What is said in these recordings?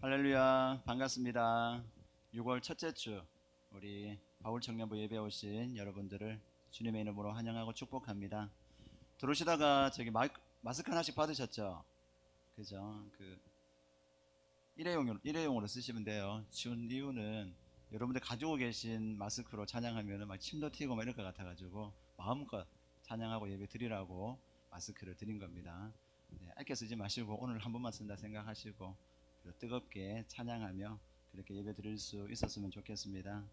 할렐루야, 반갑습니다. 6월 첫째 주 우리 바울 청년부 예배 오신 여러분들을 주님의 이름으로 환영하고 축복합니다. 들어오시다가 저기 마스크 하나씩 받으셨죠? 그죠? 일회용으로 쓰시면 돼요. 지운 이유는 여러분들 가지고 계신 마스크로 찬양하면 막 침도 튀고 막 이럴 것 같아가지고 마음껏 찬양하고 예배 드리라고 마스크를 드린 겁니다. 네, 아껴 쓰지 마시고 오늘 한 번만 쓴다 생각하시고 뜨겁게 찬양하며 그렇게 예배 드릴 수 있었으면 좋겠습니다.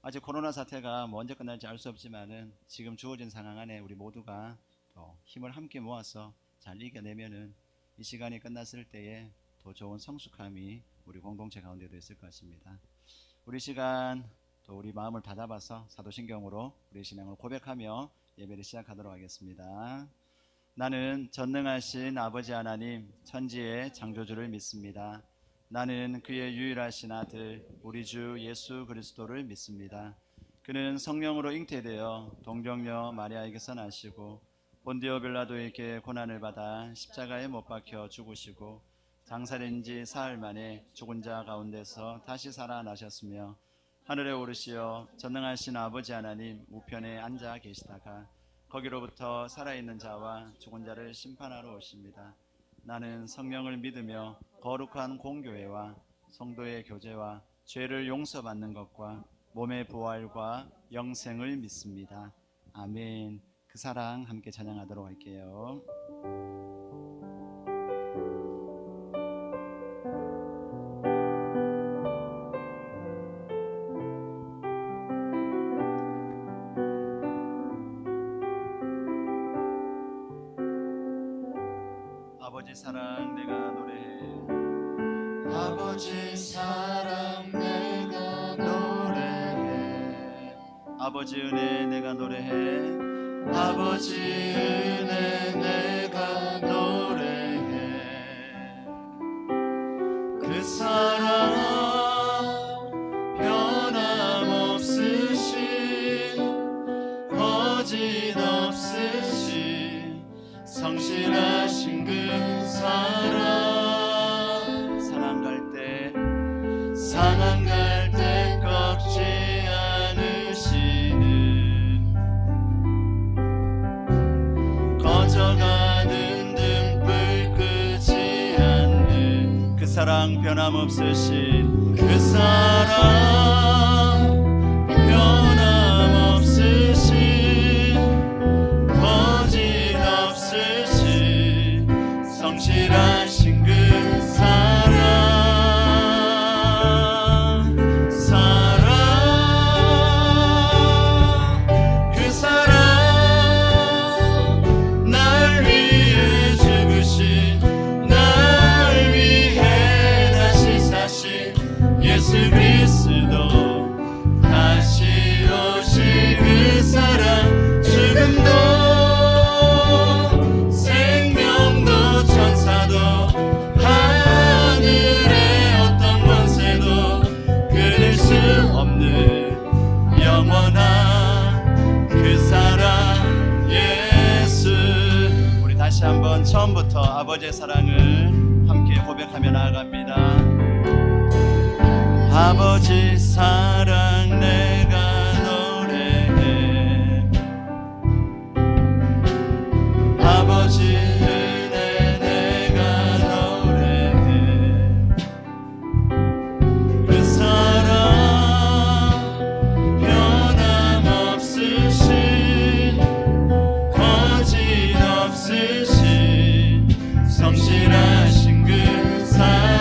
아직 코로나 사태가 언제 끝날지 알 수 없지만은 지금 주어진 상황 안에 우리 모두가 또 힘을 함께 모아서 잘 이겨내면은 이 시간이 끝났을 때에 더 좋은 성숙함이 우리 공동체 가운데도 있을 것입니다. 우리 시간 또 우리 마음을 다잡아서 사도신경으로 우리 신앙을 고백하며 예배를 시작하도록 하겠습니다. 나는 전능하신 아버지 하나님 천지의 창조주를 믿습니다. 나는 그의 유일하신 아들 우리 주 예수 그리스도를 믿습니다. 그는 성령으로 잉태되어 동정녀 마리아에게서 나시고 본디오 빌라도에게 고난을 받아 십자가에 못 박혀 죽으시고 장사된 지 사흘 만에 죽은 자 가운데서 다시 살아나셨으며 하늘에 오르시어 전능하신 아버지 하나님 우편에 앉아 계시다가 거기로부터 살아있는 자와 죽은 자를 심판하러 오십니다. 나는 성령을 믿으며 거룩한 공교회와 성도의 교제와 죄를 용서받는 것과 몸의 부활과 영생을 믿습니다. 아멘. 그 사랑 함께 찬양하도록 할게요. 아버지 사랑 내가 노래해. 아버지 사랑 내가 노래해. 아버지 은혜 내가 노래해. 아버지 은혜 내가 노래해. 그 사랑 변함없으신 거짓 없으신 성실하신 그 사랑 상한 갈 때 꺾지 않으시는 꺼져가는 등불 끄지 않는 그 사랑 변함없으신 그 사랑 변함없으신 거짓 없으신 성실하신 그 사랑 그 사랑 날 위해 죽으신 날 위해 다시 사신 예수 그리스도 다시 오실 그 사랑 죽음도 생명도 천사도 하늘의 어떤 권세도 끊을 수 없는 영원한 그 사랑 예수. 우리 다시 한번 처음부터 아버지의 사랑을 함께 고백하며 나아갑니다. 아버지 사랑 내가 노래해. 아버지 은혜 내가 노래해. 그 사랑 변함없으신 거짓 없으신 성실하신 그 사랑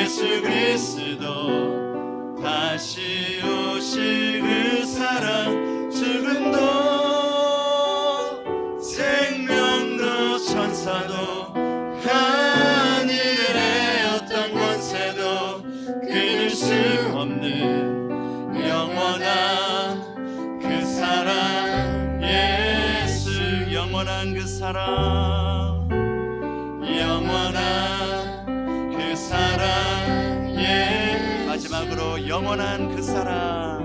예수 그리스도 다시 오실 그 사랑 죽음도 생명도 천사도 하늘의 어떤 권세도 끊을 수 없는 영원한 그 사랑 예수 영원한 그 사랑 영원한 그 사랑 예 마지막으로 영원한 그 사랑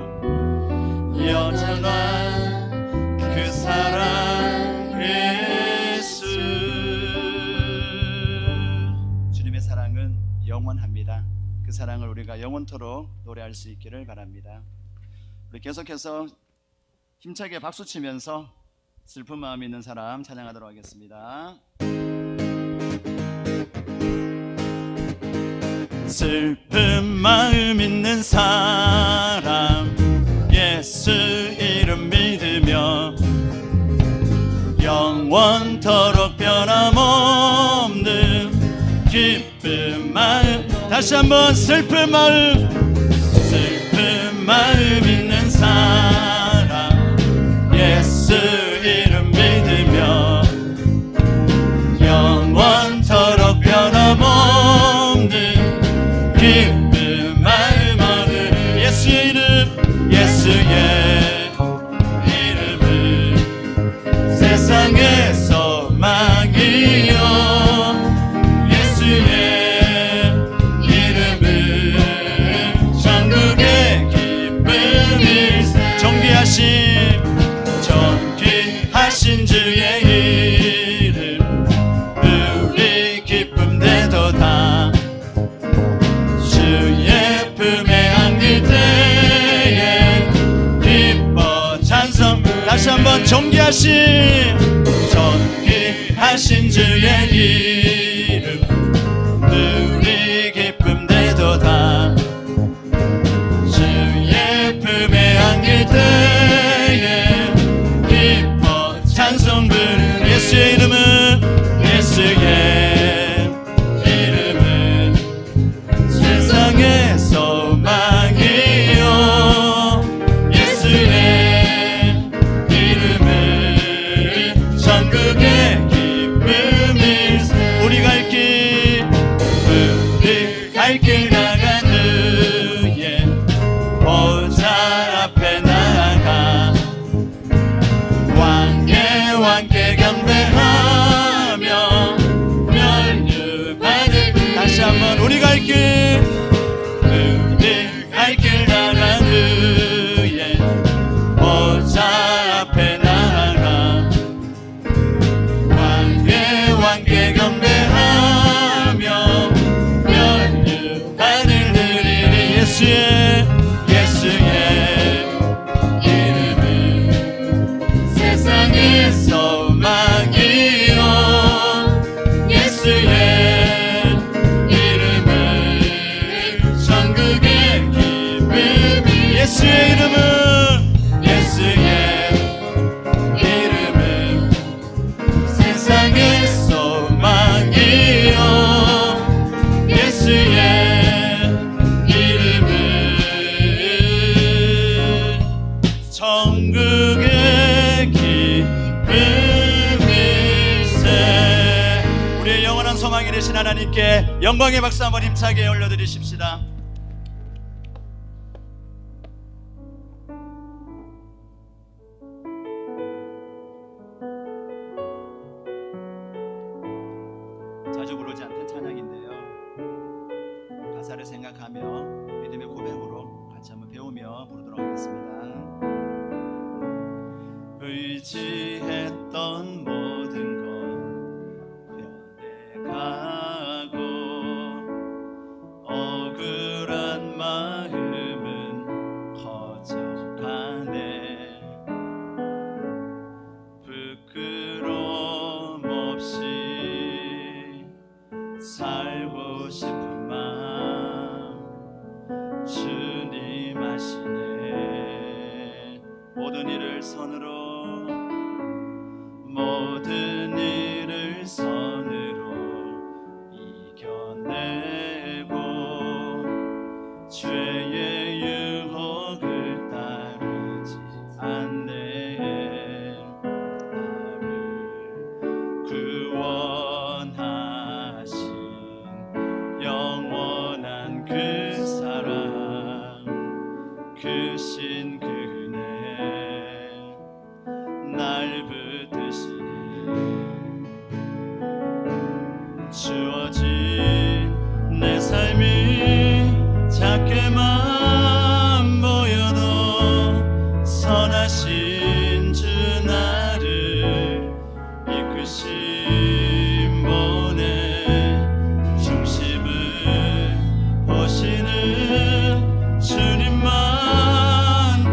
영원한 그 사랑 예수 주님의 사랑은 영원합니다. 그 사랑을 우리가 영원토록 노래할 수 있기를 바랍니다. 우리 계속해서 힘차게 박수치면서 슬픈 마음 있는 사람 찬양하도록 하겠습니다. 슬픈 마음 있는 사람 예수 이름 믿으며 영원토록 변함없는 기쁜 마음 다시 한번 슬픈 마음 있는 사람 예수 이름 믿으며 영원토록 변함없는 기쁜 마음 얻으리 예수의 이름은 세상의 소망이요 예수의 이름은 천국의 기쁨이 존귀하신 주의 이름 우리 기쁨 되도다 주의 품에 안길 때에 기뻐 찬송 다시 한번 존귀하신 주의 이름 우리 기쁨 되도다 주의 품에 안길 때에 기뻐 찬송 부르 예수의 이름은 세상의 소망이요 예수의 이름은 천국의 기쁨이 우리 갈 길 나간 후에 보좌 앞에 나아가 왕께 경배하며 면류받을 다시 한번 우리 갈 길 나간 후에 보좌 앞에 나아가 왕께 경배하며 면류받을 드리리 예수의 이름은 세상의 소망이요 예수의 이름은 천국의 기쁨이 예수의 이름은 세상의 소망이요 예수의 이름은 천국의 기쁨일세 우리의 영원한 소망이 되신 하나님께 영광의 박수 한번 힘차게 올려드리십시다. 자주 부르지 않던 찬양인데요, 가사를 생각하며 믿음의 고백으로 같이 한번 배우며 부르도록 하겠습니다. 의지했던 모든 것 변해가고 억울한 마음은 커져가네 부끄러움 없이 살고 싶은 마음 주님 아시네 모든 일을 선으로 이겨내고 죄의 유혹을 따르지 않네. 나를 구원하신 영원한 그 사랑, 그 신 그네 날 붙드시네. 주어진 내 삶이 작게만 보여도 선하신 주 나를 이끄신 분의 중심을 보시는 주님만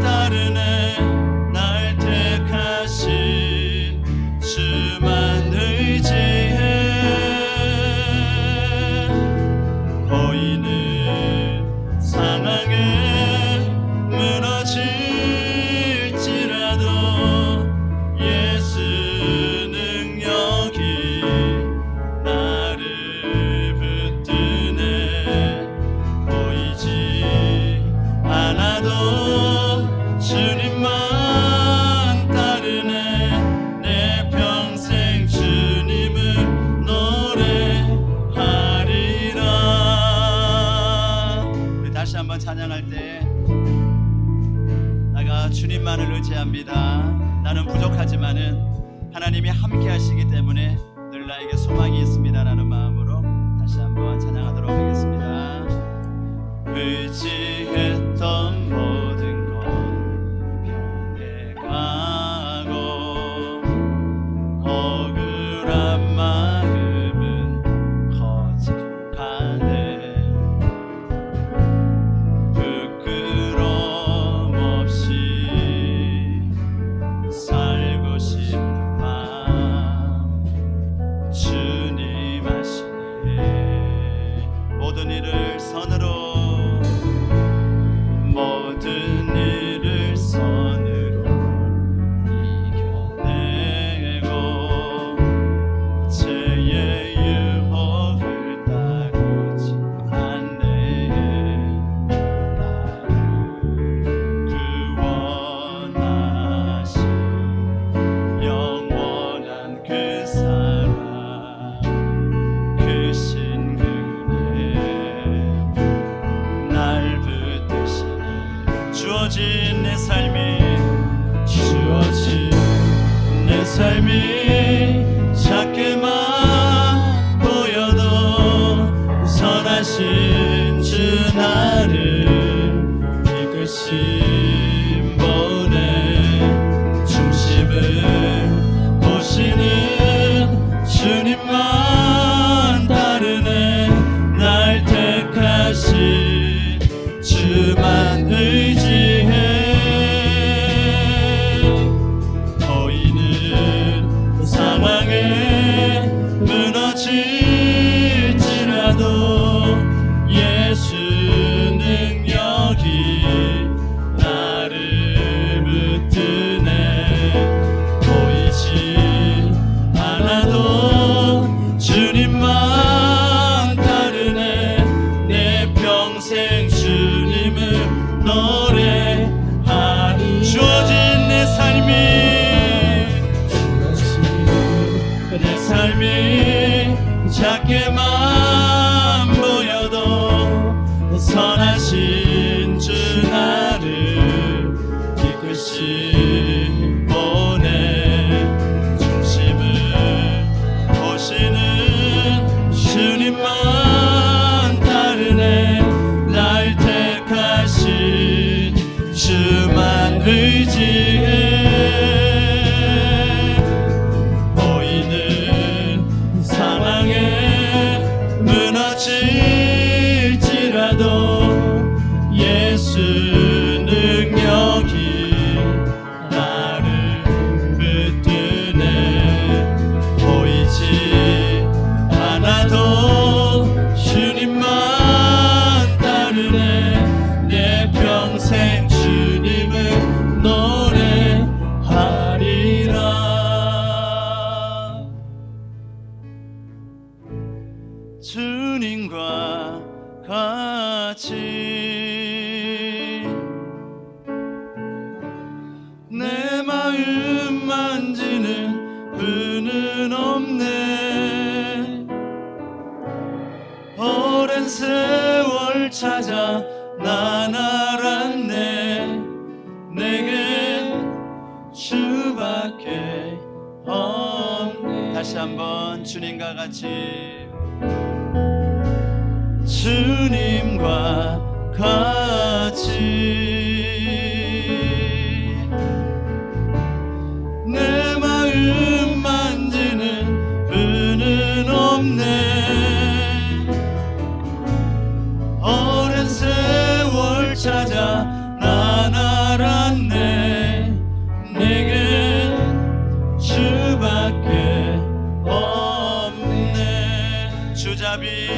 따르네. 날 택하신 주만 의지해. 보이는 상황에 무너질지라도 예수 능력이 나를 붙드네. 보이지 않아도 주님만 따르네. 내 평생 주님을 노래하리라. 우리 다시 한번 찬양할 때 내가 주님만을 의지합니다. 나는 부족하지만은 하나님이 함께 하시기 때문에 늘 나에게 소망이 있습니다 라는 마음으로 다시 한번 찬양하도록 하겠습니다. 의지했던 모든 것 변해가고 억울한 마음은 거듭하네. 부끄럼 없이 살고 싶은 마음 주님 아시네. 모든 일을 선으로 이겨내고 죄의 유혹을 따르지 않네. 나를 구원하신 영원한 그 사랑, 그 신 그네 날 붙드시네. 주어진 내 삶이 작게만 보여도 선하신 주 나를 이끄신 분의 중심을 보시는 주님만 따르네. 날 택하신 주만 의지해. 보이는 상황에 무너질지라도 예수 능력이 나를 붙드네. 보이지 않아도 주님만 따르네. 내 평생 주님을 노래하리. 주어진 내 삶이 작게만 보여도 선하신 주 나를 이끄신 분의 중심을 보시는 주님만 따르네. 날 택하신 주만 의지해. 무너질지라도 예수 능력이 나를 붙드네. 보이지 않아도 주님만 따르네. 내 평생 주님을 노래하리라. 주님과 같이 난 알았네. 내겐 주밖에 없네. 다시 한번 주님과 같이, 주님과 같이 내 마음 만지는 분은 없네. 오랜 세월 찾아 난 알았네. 내겐 주밖에 없네. 주잡이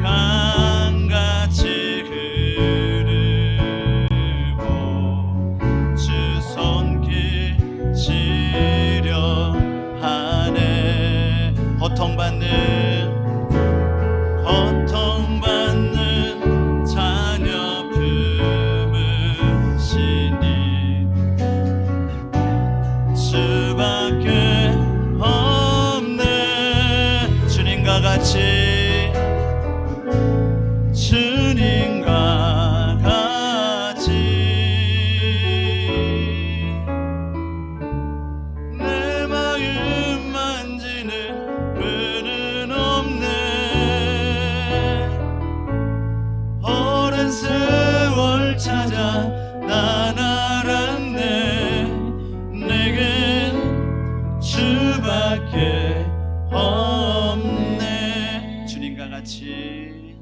강같이 흐르고 주 손길 치료하네. 고통받는 자녀 품으시니 주밖에 없네. 주님과 같이, 주님과 같이 내 마음 만지는 분은 없네. 오랜 세월 찾아 난 알았네. 내겐 주밖에 없네. 주님과 같이,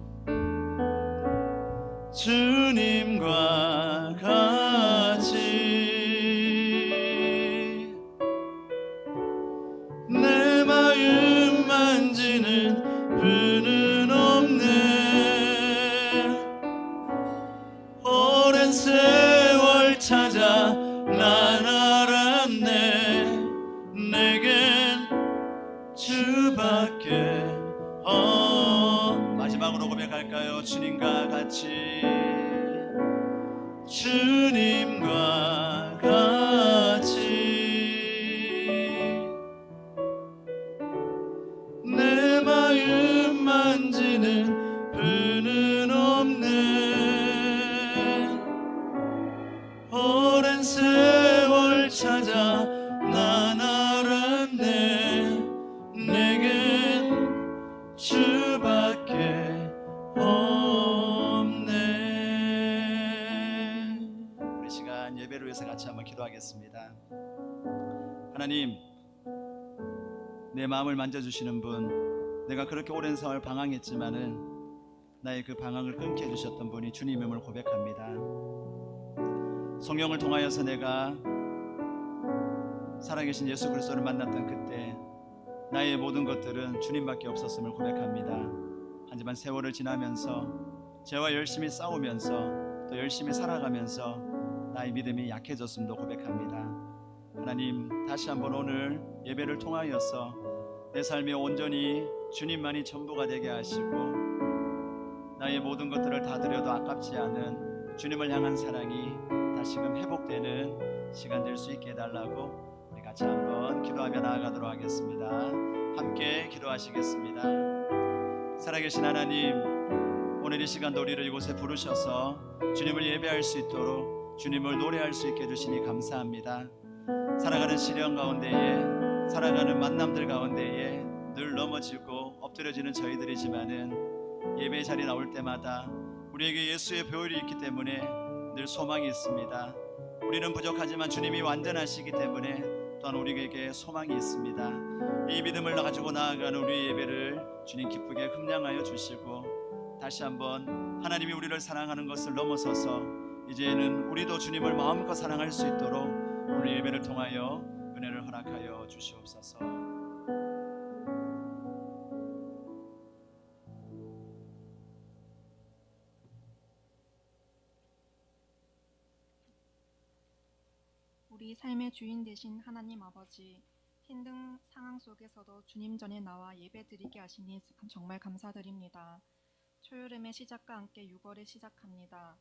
주님과 같이 내 마음 만지는 분은 없네. 오랜 세월 찾아 난 알았네. 내겐 주밖에 마지막으로 고백할까요? 주님과 같이, 주님과 같이 내 마음 만지는 분은 없네. 오랜 세월 찾아 난 알았네. 내겐 주밖에 없네. 우리 시간 예배를 위해서 같이 한번 기도하겠습니다. 하나님, 내 마음을 만져주시는 분, 내가 그렇게 오랜 세월 방황했지만은 나의 그 방황을 끊게 해주셨던 분이 주님임을 고백합니다. 성령을 통하여서 내가 살아계신 예수 그리스도를 만났던 그때 나의 모든 것들은 주님밖에 없었음을 고백합니다. 하지만 세월을 지나면서 죄와 열심히 싸우면서 또 열심히 살아가면서 나의 믿음이 약해졌음도 고백합니다. 하나님, 다시 한번 오늘 예배를 통하여서 내 삶이 온전히 주님만이 전부가 되게 하시고 나의 모든 것들을 다 드려도 아깝지 않은 주님을 향한 사랑이 다시금 회복되는 시간 될 수 있게 해달라고 우리 같이 한번 기도하며 나아가도록 하겠습니다. 함께 기도하시겠습니다. 살아계신 하나님, 오늘 이 시간도 우리를 이곳에 부르셔서 주님을 예배할 수 있도록 주님을 노래할 수 있게 해주시니 감사합니다. 살아가는 시련 가운데에, 살아가는 만남들 가운데에 늘 넘어지고 엎드려지는 저희들이지만은 예배 자리에 나올 때마다 우리에게 예수의 보혈이 있기 때문에 늘 소망이 있습니다. 우리는 부족하지만 주님이 완전하시기 때문에 또한 우리에게 소망이 있습니다. 이 믿음을 가지고 나아가는 우리의 예배를 주님 기쁘게 흠량하여 주시고 다시 한번 하나님이 우리를 사랑하는 것을 넘어서서 이제는 우리도 주님을 마음껏 사랑할 수 있도록 오늘 예배를 통하여 은혜를 허락하여 주시옵소서. 우리 삶의 주인 되신 하나님 아버지, 힘든 상황 속에서도 주님 전에 나와 예배 드리게 하시니 정말 감사드립니다. 초여름의 시작과 함께 6월을 시작합니다.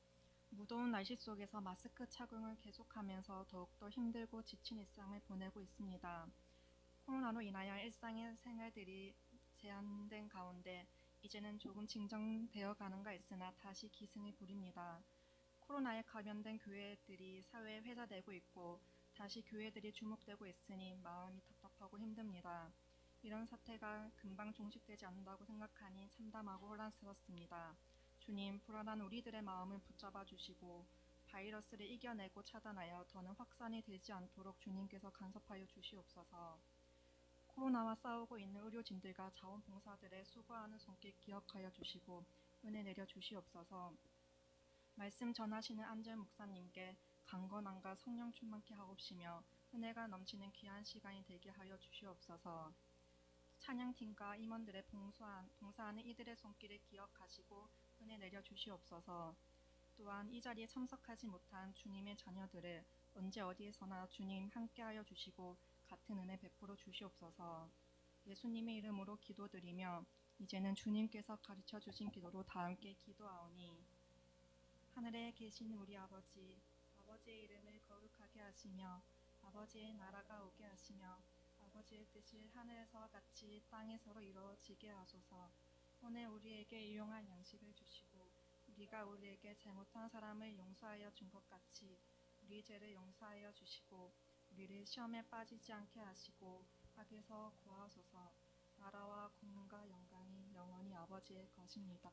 무더운 날씨 속에서 마스크 착용을 계속하면서 더욱더 힘들고 지친 일상을 보내고 있습니다. 코로나로 인하여 일상의 생활들이 제한된 가운데 이제는 조금 진정되어 가는가 했으나 다시 기승을 부립니다. 코로나에 감염된 교회들이 사회에 회자되고 있고 다시 교회들이 주목되고 있으니 마음이 답답하고 힘듭니다. 이런 사태가 금방 종식되지 않는다고 생각하니 참담하고 혼란스럽습니다. 주님, 불안한 우리들의 마음을 붙잡아 주시고 바이러스를 이겨내고 차단하여 더는 확산이 되지 않도록 주님께서 간섭하여 주시옵소서. 코로나와 싸우고 있는 의료진들과 자원봉사들의 수고하는 손길 기억하여 주시고 은혜 내려 주시옵소서. 말씀 전하시는 안젤 목사님께 강건함과 성령 충만케 하옵시며 은혜가 넘치는 귀한 시간이 되게 하여 주시옵소서. 찬양팀과 임원들의 봉사하는 이들의 손길을 기억하시고 은혜 내려 주시옵소서. 또한 이 자리에 참석하지 못한 주님의 자녀들을 언제 어디에서나 주님 함께하여 주시고 같은 은혜 베풀어 주시옵소서. 예수님의 이름으로 기도드리며 이제는 주님께서 가르쳐 주신 기도로 다 함께 기도하오니 하늘에 계신 우리 아버지, 아버지의 이름을 거룩하게 하시며 아버지의 나라가 오게 하시며 아버지의 뜻이 하늘에서와 같이 땅에서로 이루어지게 하소서. 오늘 우리에게 일용할 양식을 주시고 우리가 우리에게 잘못한 사람을 용서하여 준 것 같이 우리 죄를 용서하여 주시고 우리를 시험에 빠지지 않게 하시고 악에서 구하소서. 나라와 국능과 영광이 영원히 아버지의 것입니다.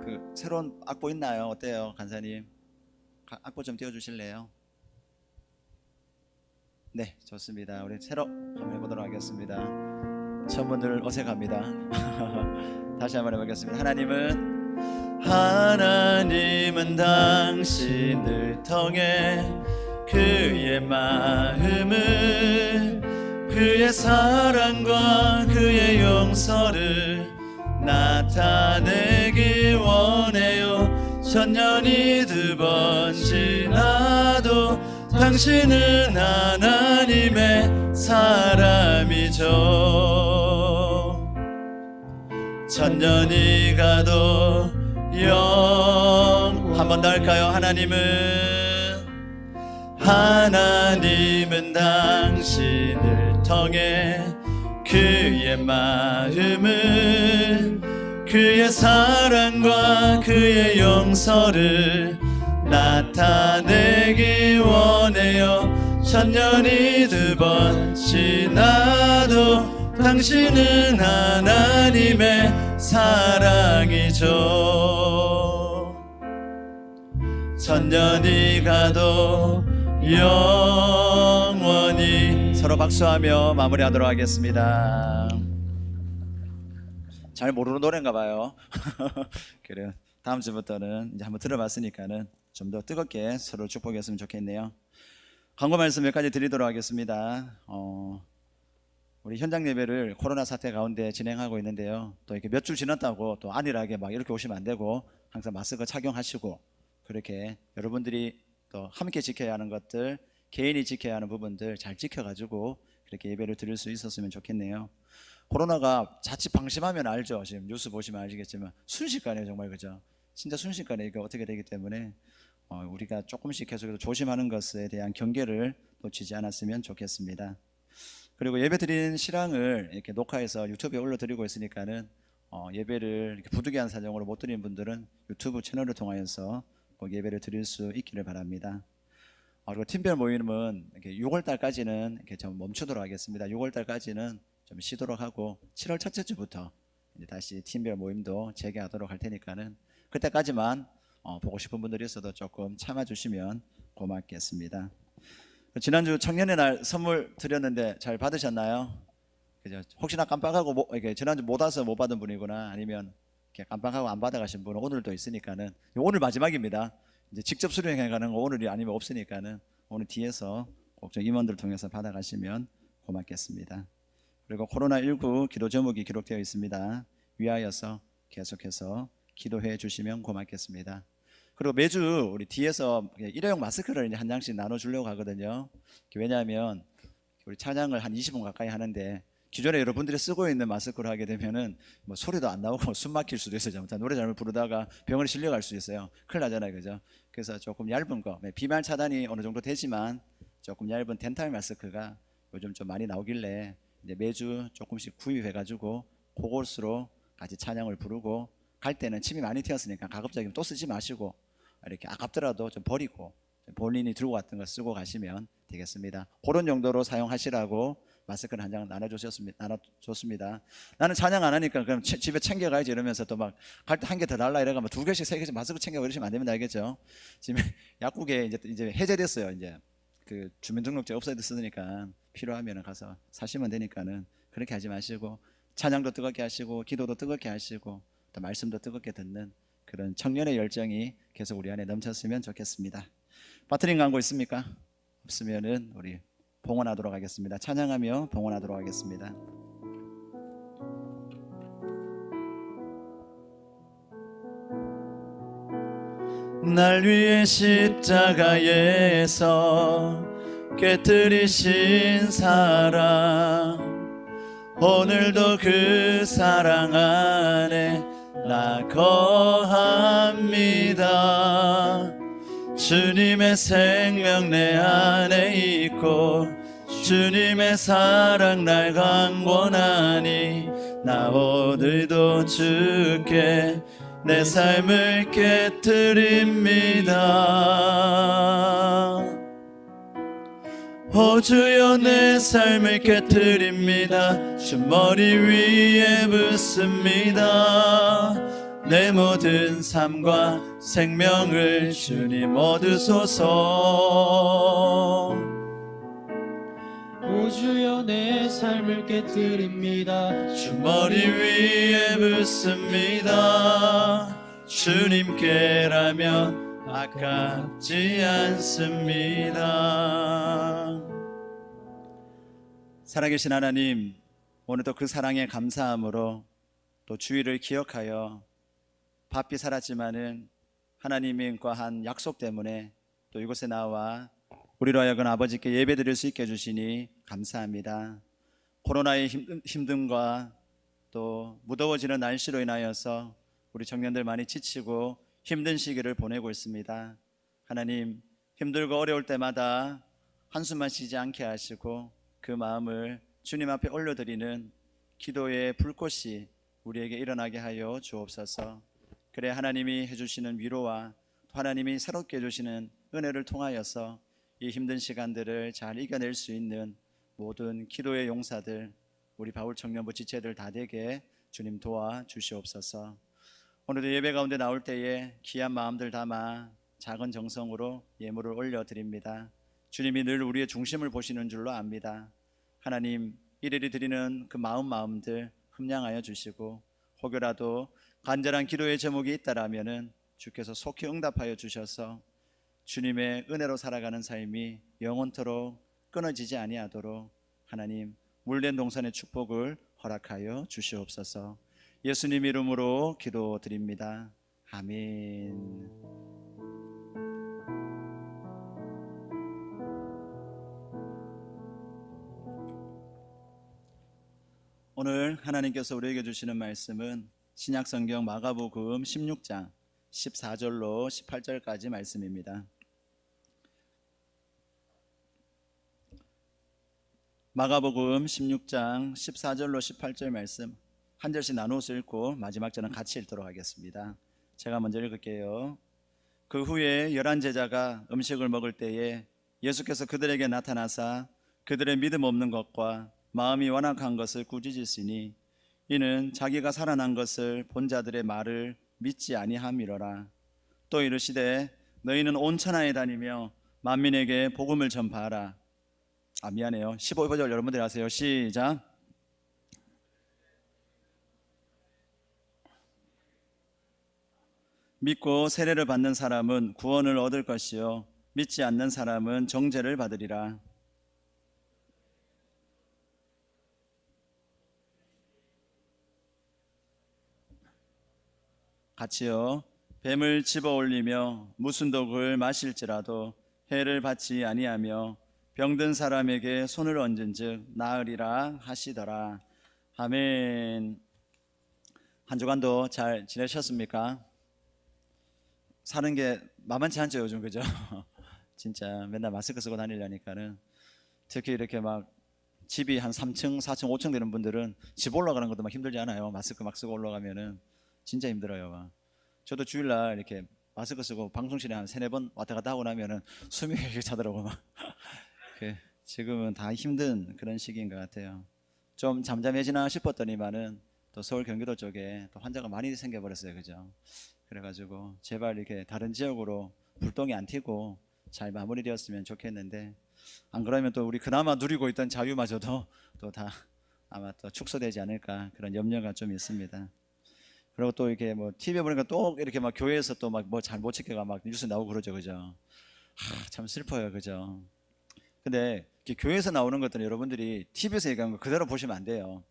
그 새로운 악보 있나요? 어때요, 간사님? 악보 좀 띄워주실래요? 네, 좋습니다. 우리 새로 한번 해보도록 하겠습니다. 처음 분들 어색합니다. 다시 한번 해보겠습니다. 하나님은 당신을 통해 그의 마음을, 그의 사랑과 그의 용서를 나타내기 원해요. 천년이 2번 지나도 당신은 하나님의 사람이죠. 천년이 가도 한 번 더 할까요? 하나님은 당신을 통해 그의 마음을, 그의 사랑과 그의 용서를 나타내기 원해요. 천년이 2번 지나도 당신은 하나님의 사랑이죠. 천년이 가도 영원히. 서로 박수하며 마무리하도록 하겠습니다. 잘 모르는 노래인가 봐요. 그래요. 다음 주부터는 이제 한번 들어봤으니까는 좀 더 뜨겁게 서로 축복했으면 좋겠네요. 광고 말씀 몇 가지 드리도록 하겠습니다. 우리 현장 예배를 코로나 사태 가운데 진행하고 있는데요. 또 이렇게 몇 주 지났다고 또 안일하게 막 이렇게 오시면 안 되고 항상 마스크 착용하시고 그렇게 여러분들이 또 함께 지켜야 하는 것들, 개인이 지켜야 하는 부분들 잘 지켜가지고 그렇게 예배를 드릴 수 있었으면 좋겠네요. 코로나가 자칫 방심하면 알죠. 지금 뉴스 보시면 아시겠지만 순식간에 정말 그죠. 진짜 순식간에 이게 어떻게 되기 때문에 우리가 조금씩 계속해서 조심하는 것에 대한 경계를 놓치지 않았으면 좋겠습니다. 그리고 예배 드리는 실황을 이렇게 녹화해서 유튜브에 올려드리고 있으니까는 예배를 이렇게 부득이한 사정으로 못 드리는 분들은 유튜브 채널을 통하여서 꼭 예배를 드릴 수 있기를 바랍니다. 그리고 팀별 모임은 이렇게 6월달까지는 이렇게 좀 멈추도록 하겠습니다. 6월달까지는 좀 쉬도록 하고 7월 첫째 주부터 이제 다시 팀별 모임도 재개하도록 할 테니까는 그때까지만 보고 싶은 분들이 있어도 조금 참아주시면 고맙겠습니다. 지난주 청년의 날 선물 드렸는데 잘 받으셨나요? 그죠? 혹시나 깜빡하고 이렇게 지난주 못 와서 못 받은 분이구나, 아니면 이렇게 깜빡하고 안 받아가신 분은 오늘도 있으니까는 오늘 마지막입니다. 이제 직접 수령해 가는 거 오늘이 아니면 없으니까는 오늘 뒤에서 꼭 좀 임원들 통해서 받아가시면 고맙겠습니다. 그리고 코로나19 기도 제목이 기록되어 있습니다. 위하여서 계속해서 기도해 주시면 고맙겠습니다. 그리고 매주 우리 뒤에서 일회용 마스크를 이제 한 장씩 나눠주려고 하거든요. 왜냐하면 우리 찬양을 한 20분 가까이 하는데 기존에 여러분들이 쓰고 있는 마스크로 하게 되면은 뭐 소리도 안 나오고 숨 막힐 수도 있어요. 잘못하면 노래 잘못 부르다가 병원에 실려갈 수 있어요. 큰일 나잖아요, 그죠? 그래서 조금 얇은 거, 비말 차단이 어느 정도 되지만 조금 얇은 덴탈 마스크가 요즘 좀 많이 나오길래 이제 매주 조금씩 구입해가지고 그것으로 같이 찬양을 부르고, 갈 때는 침이 많이 튀었으니까 가급적이면 또 쓰지 마시고 이렇게 아깝더라도 좀 버리고 본인이 들고 갔던 거 쓰고 가시면 되겠습니다. 그런 정도로 사용하시라고 마스크를 한 장 나눠줬습니다. 나는 찬양 안 하니까 그럼 집에 챙겨가야지 이러면서 또 막 갈 때 한 개 더 달라 이래가 뭐 2개씩 3개씩 마스크 챙겨 이러시면 안 됩니다. 알겠죠? 지금 약국에 이제 해제됐어요. 이제 그 주민등록제 없어도 쓰니까 필요하면 가서 사시면 되니까는 그렇게 하지 마시고, 찬양도 뜨겁게 하시고 기도도 뜨겁게 하시고 또 말씀도 뜨겁게 듣는 그런 청년의 열정이 계속 우리 안에 넘쳤으면 좋겠습니다. 바트링 광고 있습니까? 없으면은 우리 봉헌하도록 하겠습니다. 찬양하며 봉헌하도록 하겠습니다. 날 위해 십자가에서 깨뜨리신 사랑, 오늘도 그 사랑 안에 나 거합니다. 주님의 생명 내 안에 있고 주님의 사랑 날 강권하니 나 오늘도 주께 내 삶을 깨뜨립니다. 오 주여 내 삶을 깨뜨립니다. 주 머리 위에 붓습니다. 내 모든 삶과 생명을 주님 얻으소서. 오 주여 내 삶을 깨뜨립니다. 주 머리 위에 붓습니다. 주님께라면 아깝지 않습니다. 살아계신 하나님, 오늘도 그 사랑에 감사함으로 또 주의를 기억하여 바삐 살았지만은 하나님과 한 약속 때문에 또 이곳에 나와 우리로 하여금 아버지께 예배드릴 수 있게 해주시니 감사합니다. 코로나의 힘듦과 또 무더워지는 날씨로 인하여서 우리 청년들 많이 지치고 힘든 시기를 보내고 있습니다. 하나님, 힘들고 어려울 때마다 한숨만 쉬지 않게 하시고 그 마음을 주님 앞에 올려드리는 기도의 불꽃이 우리에게 일어나게 하여 주옵소서. 그래 하나님이 해주시는 위로와 하나님이 새롭게 해주시는 은혜를 통하여서 이 힘든 시간들을 잘 이겨낼 수 있는 모든 기도의 용사들, 우리 바울 청년부 지체들 다 되게 주님 도와 주시옵소서. 오늘도 예배 가운데 나올 때에 귀한 마음들 담아 작은 정성으로 예물을 올려드립니다. 주님이 늘 우리의 중심을 보시는 줄로 압니다. 하나님, 이리리 드리는 그 마음들 흠량하여 주시고, 혹여라도 간절한 기도의 제목이 있다라면은 주께서 속히 응답하여 주셔서 주님의 은혜로 살아가는 삶이 영원토록 끊어지지 아니하도록 하나님 물된 동산의 축복을 허락하여 주시옵소서. 예수님 이름으로 기도드립니다. 아멘. 오늘 하나님께서 우리에게 주시는 말씀은 신약성경 마가복음 16장 14절로 18절까지 말씀입니다. 마가복음 16장 14절로 18절 말씀 한 절씩 나누어서 읽고 마지막 절은 같이 읽도록 하겠습니다. 제가 먼저 읽을게요. 그 후에 11 제자가 음식을 먹을 때에 예수께서 그들에게 나타나사 그들의 믿음 없는 것과 마음이 완악한 것을 꾸짖으시니 이는 자기가 살아난 것을 본 자들의 말을 믿지 아니함이로라. 또 이르시되 너희는 온 천하에 다니며 만민에게 복음을 전파하라. 미안해요. 15절 여러분들이 하세요. 시작. 믿고 세례를 받는 사람은 구원을 얻을 것이요 믿지 않는 사람은 정죄를 받으리라. 같이요. 뱀을 집어 올리며 무슨 독을 마실지라도 해를 받지 아니하며 병든 사람에게 손을 얹은즉 나으리라 하시더라. 아멘. 한 주간도 잘 지내셨습니까? 사는 게 만만치 않죠 요즘, 그죠? 진짜 맨날 마스크 쓰고 다니려니까는. 특히 이렇게 막 집이 한 3층, 4층, 5층 되는 분들은 집 올라가는 것도 막 힘들지 않아요? 마스크 막 쓰고 올라가면은 진짜 힘들어요. 막. 저도 주일날 이렇게 마스크 쓰고 방송실에 한 3-4번 왔다 갔다 하고 나면은 숨이 이렇게 차더라고 막. 지금은 다 힘든 그런 시기인 것 같아요. 좀 잠잠해지나 싶었더니만은 또 서울 경기도 쪽에 또 환자가 많이 생겨버렸어요, 그죠? 그래가지고 제발 이렇게 다른 지역으로 불똥이 안 튀고 잘 마무리되었으면 좋겠는데, 안 그러면 또 우리 그나마 누리고 있던 자유마저도 또 다 아마 또 축소되지 않을까 그런 염려가 좀 있습니다. 그리고 또 이렇게 뭐 TV에 보니까 또 이렇게 막 교회에서 또 막 뭐 잘 못 지켜가 막 뉴스 나오고 그러죠, 그죠? 참 슬퍼요, 그죠? 근데 이렇게 교회에서 나오는 것들은 여러분들이 TV에서 얘기하는 거 그대로 보시면 안 돼요.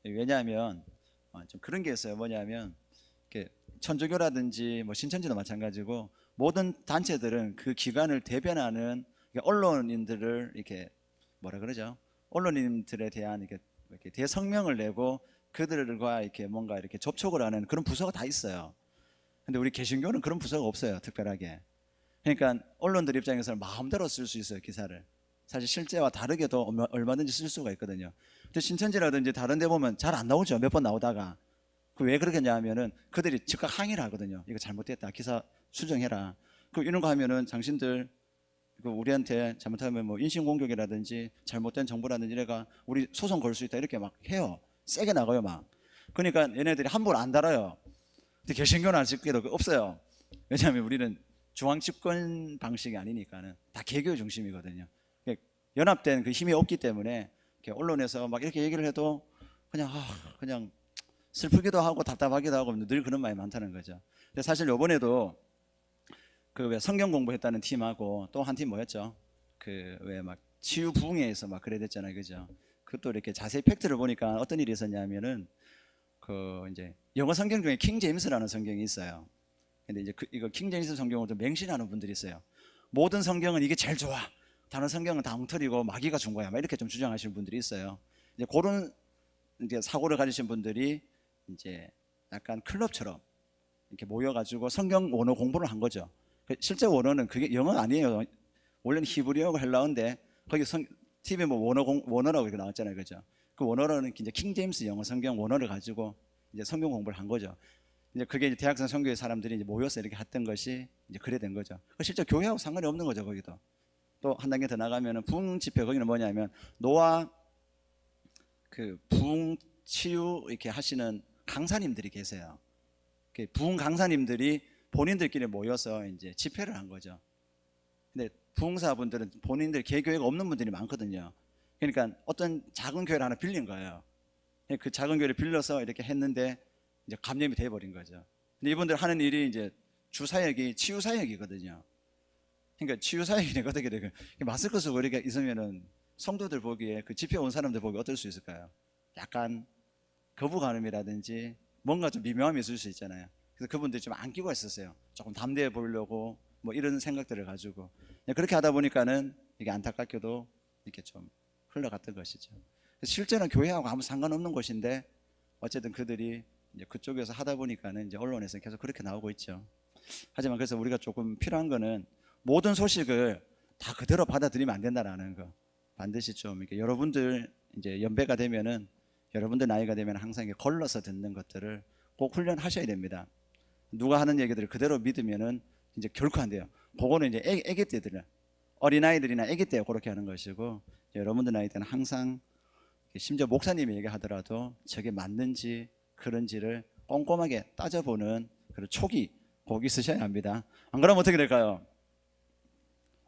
왜냐하면 좀 그런 게 있어요. 뭐냐면 이렇게 천주교라든지 뭐 신천지도 마찬가지고 모든 단체들은 그 기관을 대변하는 언론인들을 이렇게 뭐라 그러죠? 언론인들에 대한 이렇게 대성명을 내고 그들과 이렇게 뭔가 이렇게 접촉을 하는 그런 부서가 다 있어요. 근데 우리 개신교는 그런 부서가 없어요, 특별하게. 그러니까 언론들 입장에서는 마음대로 쓸 수 있어요, 기사를. 사실 실제와 다르게도 얼마든지 쓸 수가 있거든요. 근데 신천지라든지 다른 데 보면 잘 안 나오죠. 몇 번 나오다가. 왜 그러겠냐 하면은 그들이 즉각 항의를 하거든요. 이거 잘못됐다, 기사 수정해라. 이런 거 하면은 당신들 우리한테 잘못하면 뭐 인신공격이라든지 잘못된 정보라든지 이래가 우리 소송 걸 수 있다, 이렇게 막 해요. 세게 나가요 막. 그러니까 얘네들이 함부로 안 달아요. 근데 개신교는 아직도 없어요. 왜냐하면 우리는 중앙 집권 방식이 아니니까는 다 개교 중심이거든요. 연합된 그 힘이 없기 때문에 언론에서 막 이렇게 얘기를 해도 그냥 슬프기도 하고 답답하기도 하고 늘 그런 말이 많다는 거죠. 근데 사실 요번에도 그 왜 성경 공부했다는 팀하고 또 한 팀 뭐였죠? 그 왜 막 치유 부흥회에서 막 그래 됐잖아요, 그죠? 그것도 이렇게 자세히 팩트를 보니까 어떤 일이 있었냐면은 그 이제 영어 성경 중에 킹 제임스라는 성경이 있어요. 근데 이제 이거 킹 제임스 성경을 좀 맹신하는 분들이 있어요. 모든 성경은 이게 제일 좋아. 다른 성경은 다 엉터리고 마귀가 준 거야. 막 이렇게 좀 주장하시는 분들이 있어요. 이제 그런 이제 사고를 가지신 분들이 이제 약간 클럽처럼 이렇게 모여가지고 성경 원어 공부를 한 거죠. 실제 원어는 그게 영어 아니에요. 원래는 히브리어고 헬라어인데 거기 TV 뭐 원어라고 이렇게 나왔잖아요, 그죠? 그 원어로는 이제 킹 제임스 영어 성경 원어를 가지고 이제 성경 공부를 한 거죠. 이제 그게 이제 대학생 선교회 사람들이 이제 모여서 이렇게 했던 것이 이제 그래 된 거죠. 실제 교회하고 상관이 없는 거죠, 거기도. 또 한 단계 더 나가면은 부흥 집회, 거기는 뭐냐면 노아 그 부흥 치유 이렇게 하시는 강사님들이 계세요. 부흥 강사님들이 본인들끼리 모여서 이제 집회를 한 거죠. 근데 부흥사분들은 본인들 개교회가 없는 분들이 많거든요. 그러니까 어떤 작은 교회를 하나 빌린 거예요. 그 작은 교회를 빌려서 이렇게 했는데 이제 감염이 돼버린 거죠. 근데 이분들 하는 일이 이제 주사역이 치유사역이거든요. 그러니까 치유사역이니까 어떻게 돼요? 마스크 쓰고 이렇게 있으면은 성도들 보기에 그 집회 온 사람들 보기 어떨 수 있을까요? 약간 거부감이라든지 뭔가 좀 미묘함이 있을 수 있잖아요. 그래서 그분들이 좀 안 끼고 있었어요. 조금 담대해 보이려고 뭐 이런 생각들을 가지고 그렇게 하다 보니까는 이게 안타깝게도 이렇게 좀 흘러갔던 것이죠. 실제는 교회하고 아무 상관없는 것인데 어쨌든 그들이 이제 그쪽에서 하다 보니까는 이제 언론에서 계속 그렇게 나오고 있죠. 하지만 그래서 우리가 조금 필요한 거는 모든 소식을 다 그대로 받아들이면 안 된다라는 거. 반드시 좀 이렇게 여러분들 이제 연배가 되면은 여러분들 나이가 되면 항상 걸러서 듣는 것들을 꼭 훈련하셔야 됩니다. 누가 하는 얘기들을 그대로 믿으면은 이제 결코 안 돼요. 그거는 이제 애기 때들은 어린아이들이나 애기 때 그렇게 하는 것이고, 여러분들 나이 때는 항상 심지어 목사님이 얘기하더라도 저게 맞는지 그런지를 꼼꼼하게 따져보는 그런 촉이 꼭 있으셔야 합니다. 안 그러면 어떻게 될까요?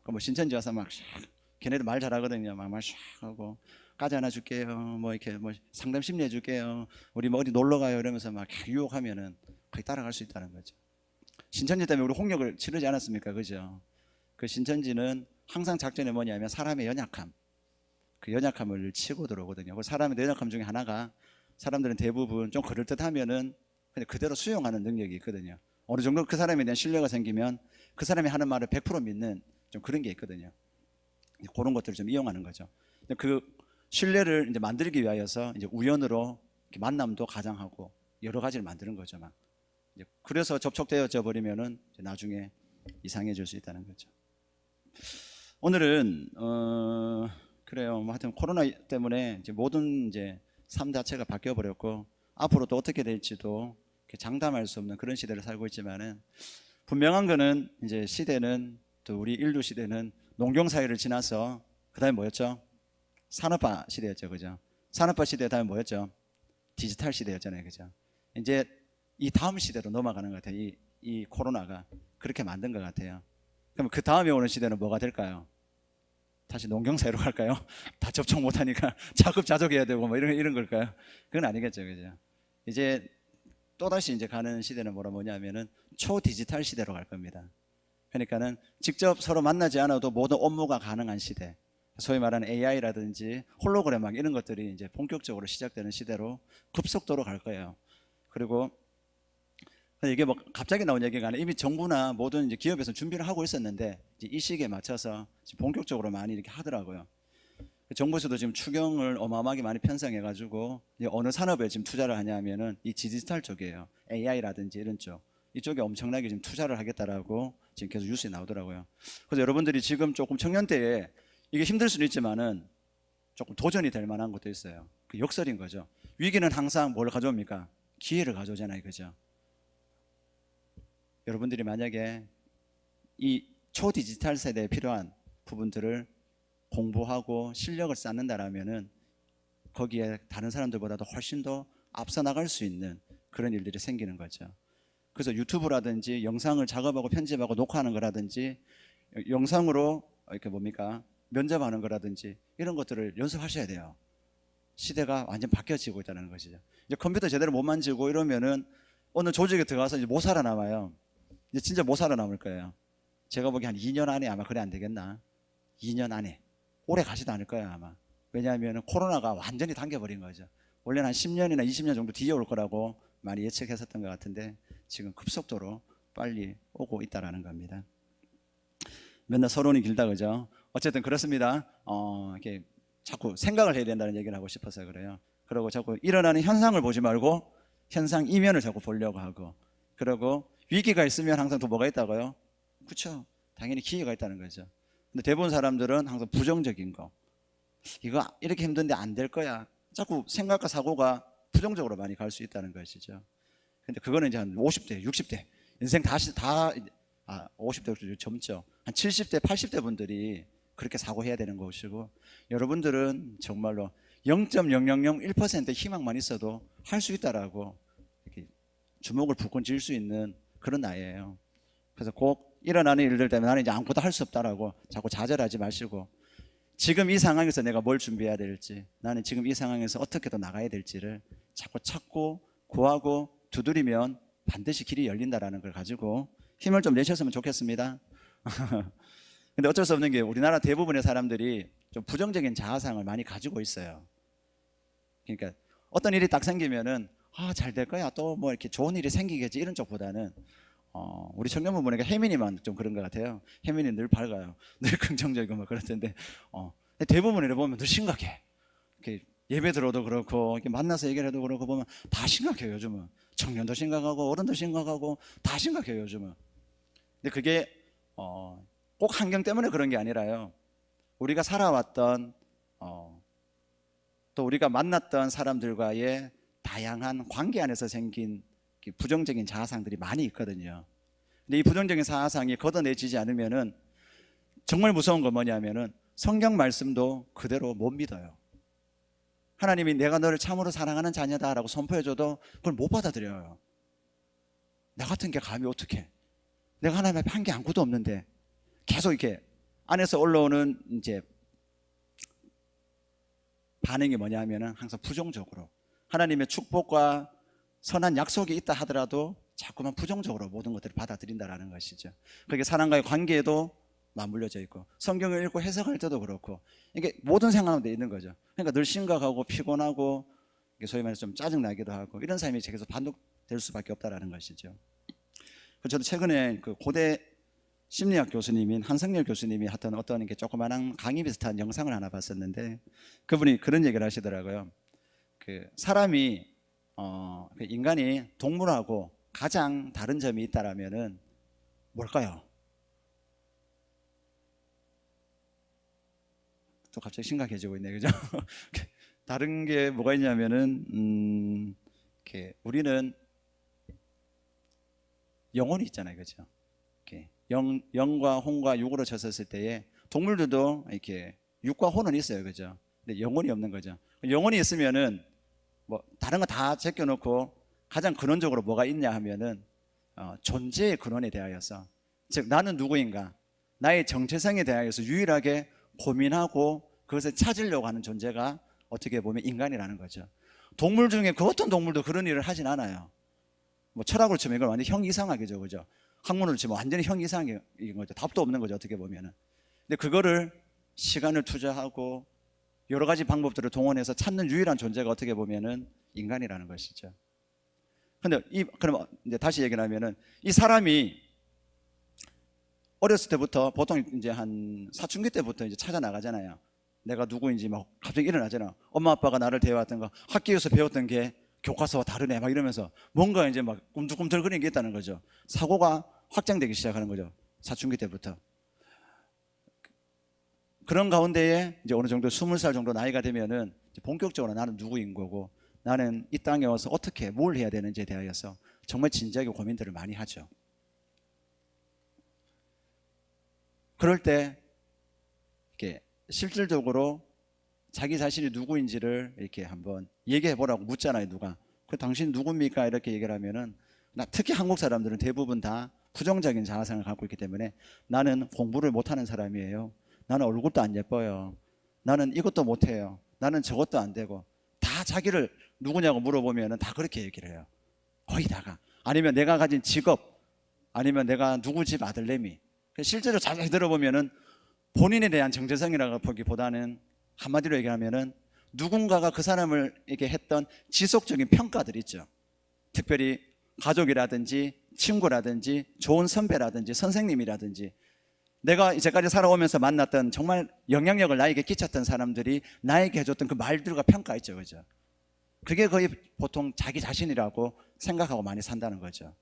뭐 신천지 와서 막 걔네들 말 잘하거든요. 막 하고 과자 하나 줄게요. 뭐 이렇게 뭐 상담 심리 해줄게요. 우리 뭐 어디 놀러 가요. 이러면서 막 유혹하면은 거의 따라갈 수 있다는 거죠. 신천지 때문에 우리 홍역을 치르지 않았습니까? 그죠? 그 신천지는 항상 작전이 뭐냐면 사람의 연약함, 그 연약함을 치고 들어오거든요. 그 사람의 연약함 중에 하나가 사람들은 대부분 좀 그럴듯하면은 그냥 그대로 수용하는 능력이 있거든요. 어느 정도 그 사람에 대한 신뢰가 생기면 그 사람이 하는 말을 100% 믿는 좀 그런 게 있거든요. 그런 것들을 좀 이용하는 거죠. 그 신뢰를 이제 만들기 위하여서 이제 우연으로 이렇게 만남도 가장하고 여러 가지를 만드는 거죠. 막 그래서 접촉되어져 버리면은 나중에 이상해질 수 있다는 거죠. 오늘은 그래요. 뭐 하여튼 코로나 때문에 이제 모든 이제 삶 자체가 바뀌어 버렸고 앞으로 또 어떻게 될지도 장담할 수 없는 그런 시대를 살고 있지만은 분명한 거는 이제 시대는 또 우리 인류 시대는 농경 사회를 지나서 그다음에 뭐였죠? 산업화 시대였죠, 그죠? 산업화 시대 다음에 뭐였죠? 디지털 시대였잖아요, 그죠? 이제 이 다음 시대로 넘어가는 것 같아요. 이 코로나가 그렇게 만든 것 같아요. 그럼 그 다음에 오는 시대는 뭐가 될까요? 다시 농경 사회로 갈까요? 다 접촉 못하니까 자급자족해야 되고 뭐 이런 걸까요? 그건 아니겠죠, 그죠? 이제 또 다시 이제 가는 시대는 뭐냐면은 초디지털 시대로 갈 겁니다. 그러니까는 직접 서로 만나지 않아도 모든 업무가 가능한 시대. 소위 말하는 AI라든지 홀로그램 막 이런 것들이 이제 본격적으로 시작되는 시대로 급속도로 갈 거예요. 그리고 이게 뭐 갑자기 나온 얘기가 아니라 이미 정부나 모든 이제 기업에서 준비를 하고 있었는데 이제 이 시기에 맞춰서 지금 본격적으로 많이 이렇게 하더라고요. 정부에서도 지금 추경을 어마어마하게 많이 편성해가지고 어느 산업에 지금 투자를 하냐면은 이 디지털 쪽이에요. AI라든지 이런 쪽. 이쪽에 엄청나게 지금 투자를 하겠다라고 지금 계속 뉴스에 나오더라고요. 그래서 여러분들이 지금 조금 청년대에 이게 힘들 수는 있지만은 조금 도전이 될 만한 것도 있어요. 그 역설인 거죠. 위기는 항상 뭘 가져옵니까? 기회를 가져오잖아요, 그죠? 여러분들이 만약에 이 초디지털 세대에 필요한 부분들을 공부하고 실력을 쌓는다라면은 거기에 다른 사람들보다도 훨씬 더 앞서 나갈 수 있는 그런 일들이 생기는 거죠. 그래서 유튜브라든지 영상을 작업하고 편집하고 녹화하는 거라든지 영상으로 이렇게 뭡니까 면접하는 거라든지 이런 것들을 연습하셔야 돼요. 시대가 완전 바뀌어지고 있다는 것이죠. 이제 컴퓨터 제대로 못 만지고 이러면은 어느 조직에 들어가서 이제 못 살아남아요. 이제 진짜 못 살아남을 거예요. 제가 보기엔 한 2년 안에 아마 그래 안 되겠나? 2년 안에. 오래 가지도 않을 거예요 아마. 왜냐하면 코로나가 완전히 당겨버린 거죠. 원래는 한 10년이나 20년 정도 뒤에 올 거라고 많이 예측했었던 것 같은데 지금 급속도로 빨리 오고 있다라는 겁니다. 맨날 서론이 길다 그죠? 어쨌든 그렇습니다. 이렇게 자꾸 생각을 해야 된다는 얘기를 하고 싶어서 그래요. 그리고 자꾸 일어나는 현상을 보지 말고 현상 이면을 자꾸 보려고 하고, 그리고 위기가 있으면 항상 또 뭐가 있다고요? 그렇죠. 당연히 기회가 있다는 거죠. 근데 대부분 사람들은 항상 부정적인 거, 이거 이렇게 힘든데 안 될 거야, 자꾸 생각과 사고가 부정적으로 많이 갈 수 있다는 것이죠. 근데 그거는 이제 한 50대, 60대 인생 다 50대 젊죠. 한 70대, 80대 분들이 그렇게 사고해야 되는 것이고, 여러분들은 정말로 0.0001%의 희망만 있어도 할 수 있다라고 이렇게 주먹을 불끈 쥘 수 있는 그런 나이예요. 그래서 꼭 일어나는 일들 때문에 나는 이제 아무것도 할 수 없다라고 자꾸 좌절하지 마시고, 지금 이 상황에서 내가 뭘 준비해야 될지, 나는 지금 이 상황에서 어떻게 더 나가야 될지를 자꾸 찾고 구하고 두드리면 반드시 길이 열린다라는 걸 가지고 힘을 좀 내셨으면 좋겠습니다. 근데 어쩔 수 없는 게 우리나라 대부분의 사람들이 좀 부정적인 자아상을 많이 가지고 있어요. 그러니까 어떤 일이 딱 생기면은 잘 될 거야, 또 뭐 이렇게 좋은 일이 생기겠지, 이런 쪽보다는 우리 청년분 보니까 혜민이만 좀 그런 것 같아요. 혜민이 늘 밝아요. 늘 긍정적이고 뭐 그럴 텐데 대부분을 보면 늘 심각해. 이렇게 예배 들어도 그렇고 이렇게 만나서 얘기를 해도 그렇고 보면 다 심각해요. 요즘은 청년도 심각하고 어른도 심각하고 다 심각해요 요즘은. 근데 그게 꼭 환경 때문에 그런 게 아니라요, 우리가 살아왔던 또 우리가 만났던 사람들과의 다양한 관계 안에서 생긴 부정적인 자아상들이 많이 있거든요. 근데 이 부정적인 자아상이 걷어내지지 않으면은 정말 무서운 건 뭐냐면은 성경 말씀도 그대로 못 믿어요. 하나님이 내가 너를 참으로 사랑하는 자녀다라고 선포해줘도 그걸 못 받아들여요. 나 같은 게 감히 어떻게? 내가 하나님 앞에 한 게 아무것도 없는데. 계속 이렇게 안에서 올라오는 이제 반응이 뭐냐 하면은 항상 부정적으로, 하나님의 축복과 선한 약속이 있다 하더라도 자꾸만 부정적으로 모든 것들을 받아들인다라는 것이죠. 그게 사람과의 관계에도 맞물려져 있고, 성경을 읽고 해석할 때도 그렇고, 이게 모든 상황에 있는 거죠. 그러니까 늘 심각하고 피곤하고 소위 말해서 좀 짜증나기도 하고 이런 삶이 계속 반복될 수밖에 없다라는 것이죠. 저도 최근에 그 고대 심리학 교수님인 한성열 교수님이 하던 어떤 게 조그마한 강의 비슷한 영상을 하나 봤었는데, 그분이 그런 얘기를 하시더라고요. 그 사람이 그 인간이 동물하고 가장 다른 점이 있다라면은 뭘까요? 또 갑자기 심각해지고 있네, 그죠? 다른 게 뭐가 있냐면은 이렇게 우리는 영혼이 있잖아요, 그죠? 이렇게 영과 혼과 육으로 쳤었을 때에 동물들도 이렇게 육과 혼은 있어요, 그죠? 근데 영혼이 없는 거죠. 영혼이 있으면은 뭐 다른 거 다 제껴놓고 가장 근원적으로 뭐가 있냐 하면은 존재의 근원에 대하여서, 즉 나는 누구인가, 나의 정체성에 대하여서 유일하게 고민하고 그것을 찾으려고 하는 존재가 어떻게 보면 인간이라는 거죠. 동물 중에 그 어떤 동물도 그런 일을 하진 않아요. 뭐 철학으로 치면 이걸 완전히 형이상하게죠, 그죠? 학문으로 치면 완전히 형이상인 거죠. 답도 없는 거죠, 어떻게 보면은. 근데 그거를 시간을 투자하고 여러 가지 방법들을 동원해서 찾는 유일한 존재가 어떻게 보면은 인간이라는 것이죠. 근데 그럼 이제 다시 얘기를 하면은, 이 사람이 어렸을 때부터 보통 이제 한 사춘기 때부터 이제 찾아 나가잖아요. 내가 누구인지 막 갑자기 일어나잖아. 엄마 아빠가 나를 대해왔던 학교에서 배웠던 게 교과서와 다르네 막 이러면서 뭔가 이제 막 꿈틀꿈틀거리는 게 있다는 거죠. 사고가 확장되기 시작하는 거죠, 사춘기 때부터. 그런 가운데에 이제 어느 정도 20살 정도 나이가 되면은 본격적으로 나는 누구인 거고, 나는 이 땅에 와서 어떻게 뭘 해야 되는지에 대하여서 정말 진지하게 고민들을 많이 하죠. 그럴 때 이렇게 실질적으로 자기 자신이 누구인지를 이렇게 한번 얘기해 보라고 묻잖아요, 누가. 그 당신 누굽니까? 이렇게 얘기를 하면은, 특히 한국 사람들은 대부분 다 부정적인 자아상을 갖고 있기 때문에, 나는 공부를 못하는 사람이에요. 나는 얼굴도 안 예뻐요. 나는 이것도 못해요. 나는 저것도 안 되고, 다 자기를 누구냐고 물어보면은 다 그렇게 얘기를 해요, 거의 다가. 아니면 내가 가진 직업, 아니면 내가 누구 집 아들내미. 실제로 자세히 들어보면은 본인에 대한 정체성이라고 보기보다는 한마디로 얘기하면은 누군가가 그 사람을 이렇게 했던 지속적인 평가들 있죠. 특별히 가족이라든지 친구라든지 좋은 선배라든지 선생님이라든지, 내가 이제까지 살아오면서 만났던 정말 영향력을 나에게 끼쳤던 사람들이 나에게 해줬던 그 말들과 평가 있죠, 그죠? 그게 거의 보통 자기 자신이라고 생각하고 많이 산다는 거죠.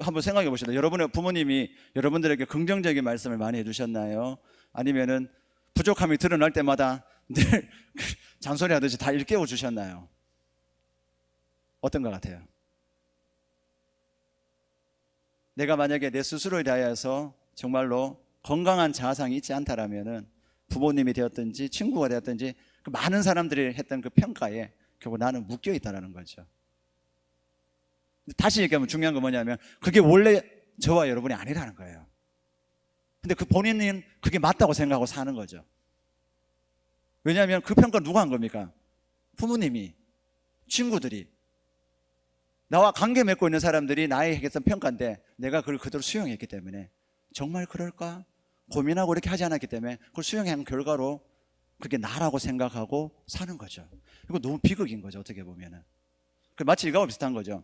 한번 생각해 보시다. 여러분의 부모님이 여러분들에게 긍정적인 말씀을 많이 해주셨나요? 아니면은 부족함이 드러날 때마다 늘 잔소리 하듯이 다 일깨워 주셨나요? 어떤 것 같아요? 내가 만약에 내 스스로에 대하여서 정말로 건강한 자아상이 있지 않다라면은 부모님이 되었든지 친구가 되었든지 그 많은 사람들이 했던 그 평가에 결국 나는 묶여 있다는 거죠. 다시 얘기하면 중요한 건 뭐냐면, 그게 원래 저와 여러분이 아니라는 거예요. 근데 그 본인은 그게 맞다고 생각하고 사는 거죠. 왜냐하면 그 평가 누가 한 겁니까? 부모님이, 친구들이, 나와 관계 맺고 있는 사람들이 나에게 했던 평가인데 내가 그걸 그대로 수용했기 때문에, 정말 그럴까? 고민하고 이렇게 하지 않았기 때문에 그걸 수용한 결과로 그게 나라고 생각하고 사는 거죠. 이거 너무 비극인 거죠, 어떻게 보면은. 마치 이거와 비슷한 거죠.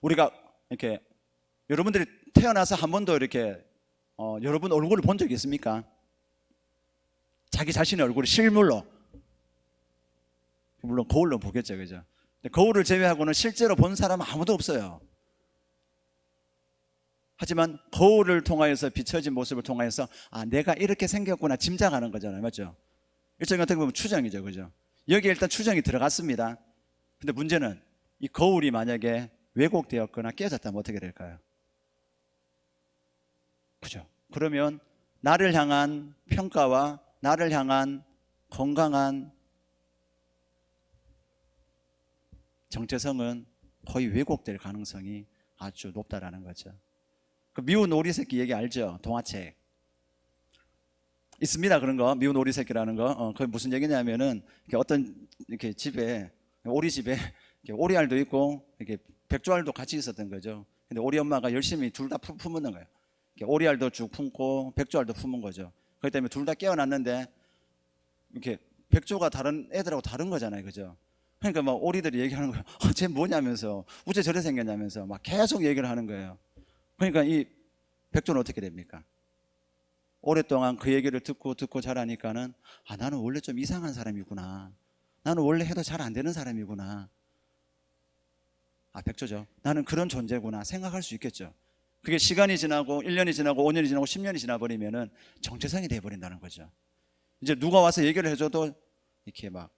우리가 이렇게, 여러분들이 태어나서 한 번도 이렇게 여러분 얼굴을 본 적이 있습니까? 자기 자신의 얼굴을 실물로. 물론 거울로 보겠죠, 그죠? 근데 거울을 제외하고는 실제로 본 사람은 아무도 없어요. 하지만 거울을 통하여서 비춰진 모습을 통하여서 내가 이렇게 생겼구나 짐작하는 거잖아요, 맞죠? 일종의 어떻게 보면 추정이죠, 그죠? 여기에 일단 추정이 들어갔습니다. 근데 문제는 이 거울이 만약에 왜곡되었거나 깨졌다면 어떻게 될까요? 그죠? 그러면 나를 향한 평가와 나를 향한 건강한 정체성은 거의 왜곡될 가능성이 아주 높다라는 거죠. 그 미운 오리 새끼 얘기 알죠? 동화책 있습니다. 그런 거, 미운 오리 새끼라는 거. 그게 무슨 얘기냐면은, 어떤 이렇게 집에, 오리집에 오리알도 있고 이렇게 백조알도 같이 있었던 거죠. 근데 오리 엄마가 열심히 둘 다 품는 거예요. 오리알도 쭉 품고 백조알도 품은 거죠. 그렇기 때문에 둘 다 깨어났는데, 이렇게 백조가 다른 애들하고 다른 거잖아요, 그죠? 그러니까 막 오리들이 얘기하는 거예요. 쟤 뭐냐면서, 어째 저래 생겼냐면서 막 계속 얘기를 하는 거예요. 그러니까 이 백조는 어떻게 됩니까? 오랫동안 그 얘기를 듣고 자라니까는 나는 원래 좀 이상한 사람이구나. 나는 원래 해도 잘 안 되는 사람이구나. 백조죠. 나는 그런 존재구나 생각할 수 있겠죠. 그게 시간이 지나고 1년이 지나고 5년이 지나고 10년이 지나버리면은 정체성이 돼버린다는 거죠. 이제 누가 와서 얘기를 해줘도 이렇게 막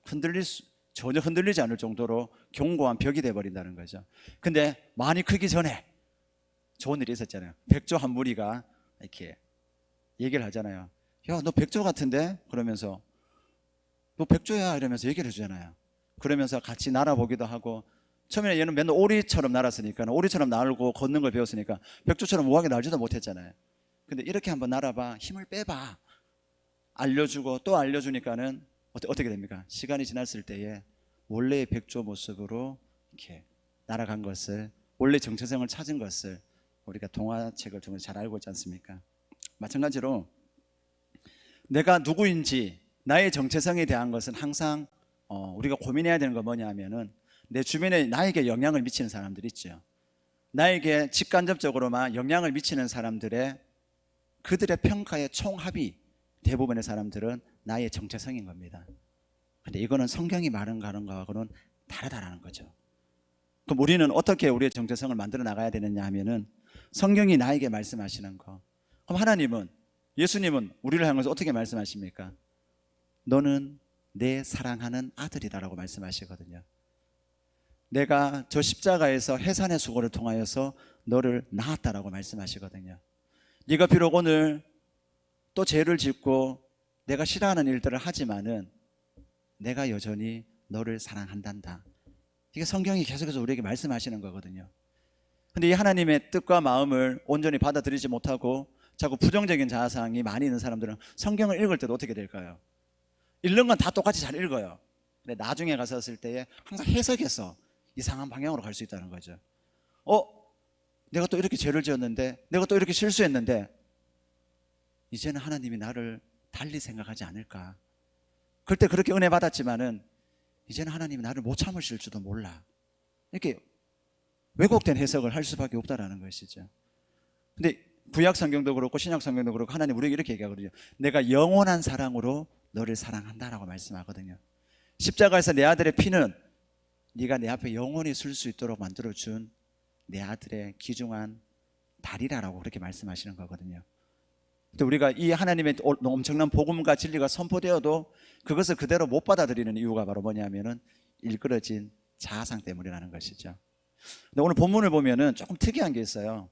전혀 흔들리지 않을 정도로 견고한 벽이 돼버린다는 거죠. 근데 많이 크기 전에 좋은 일이 있었잖아요. 백조 한 무리가 이렇게 얘기를 하잖아요. 야, 너 백조 같은데? 그러면서 너 백조야 이러면서 얘기를 해주잖아요. 그러면서 같이 날아보기도 하고, 처음에는 얘는 맨날 오리처럼 날았으니까, 오리처럼 날고 걷는 걸 배웠으니까 백조처럼 우아하게 날지도 못했잖아요. 근데 이렇게 한번 날아봐, 힘을 빼봐, 알려주고 또 알려주니까는 어떻게 됩니까? 시간이 지났을 때에 원래의 백조 모습으로 이렇게 날아간 것을, 원래 정체성을 찾은 것을 우리가 동화책을 통해서 잘 알고 있지 않습니까? 마찬가지로 내가 누구인지, 나의 정체성에 대한 것은 항상 우리가 고민해야 되는 건 뭐냐 하면은, 내 주변에 나에게 영향을 미치는 사람들이 있죠. 나에게 직간접적으로만 영향을 미치는 사람들의, 그들의 평가의 총합이 대부분의 사람들은 나의 정체성인 겁니다. 근데 이거는 성경이 말하는 거하고는 다르다라는 거죠. 그럼 우리는 어떻게 우리의 정체성을 만들어 나가야 되느냐 하면은, 성경이 나에게 말씀하시는 거. 그럼 하나님은, 예수님은 우리를 향해서 어떻게 말씀하십니까? 너는 내 사랑하는 아들이다라고 말씀하시거든요. 내가 저 십자가에서 해산의 수고를 통하여서 너를 낳았다라고 말씀하시거든요. 네가 비록 오늘 또 죄를 짓고 내가 싫어하는 일들을 하지만은 내가 여전히 너를 사랑한단다. 이게 성경이 계속해서 우리에게 말씀하시는 거거든요. 근데 이 하나님의 뜻과 마음을 온전히 받아들이지 못하고 자꾸 부정적인 자아상이 많이 있는 사람들은 성경을 읽을 때도 어떻게 될까요? 읽는 건 다 똑같이 잘 읽어요. 근데 나중에 갔었을 때에 항상 해석해서 이상한 방향으로 갈 수 있다는 거죠. 내가 또 이렇게 죄를 지었는데, 내가 또 이렇게 실수했는데 이제는 하나님이 나를 달리 생각하지 않을까. 그때 그렇게 은혜 받았지만은 이제는 하나님이 나를 못 참으실지도 몰라. 이렇게 왜곡된 해석을 할 수밖에 없다라는 것이죠. 근데 구약 성경도 그렇고 신약 성경도 그렇고 하나님 우리에게 이렇게 얘기하거든요. 내가 영원한 사랑으로 너를 사랑한다라고 말씀하거든요. 십자가에서 내 아들의 피는 네가 내 앞에 영원히 설 수 있도록 만들어준 내 아들의 귀중한 달이라고 그렇게 말씀하시는 거거든요. 또 우리가 이 하나님의 엄청난 복음과 진리가 선포되어도 그것을 그대로 못 받아들이는 이유가 바로 뭐냐면은 일그러진 자아상 때문이라는 것이죠. 근데 오늘 본문을 보면은 조금 특이한 게 있어요.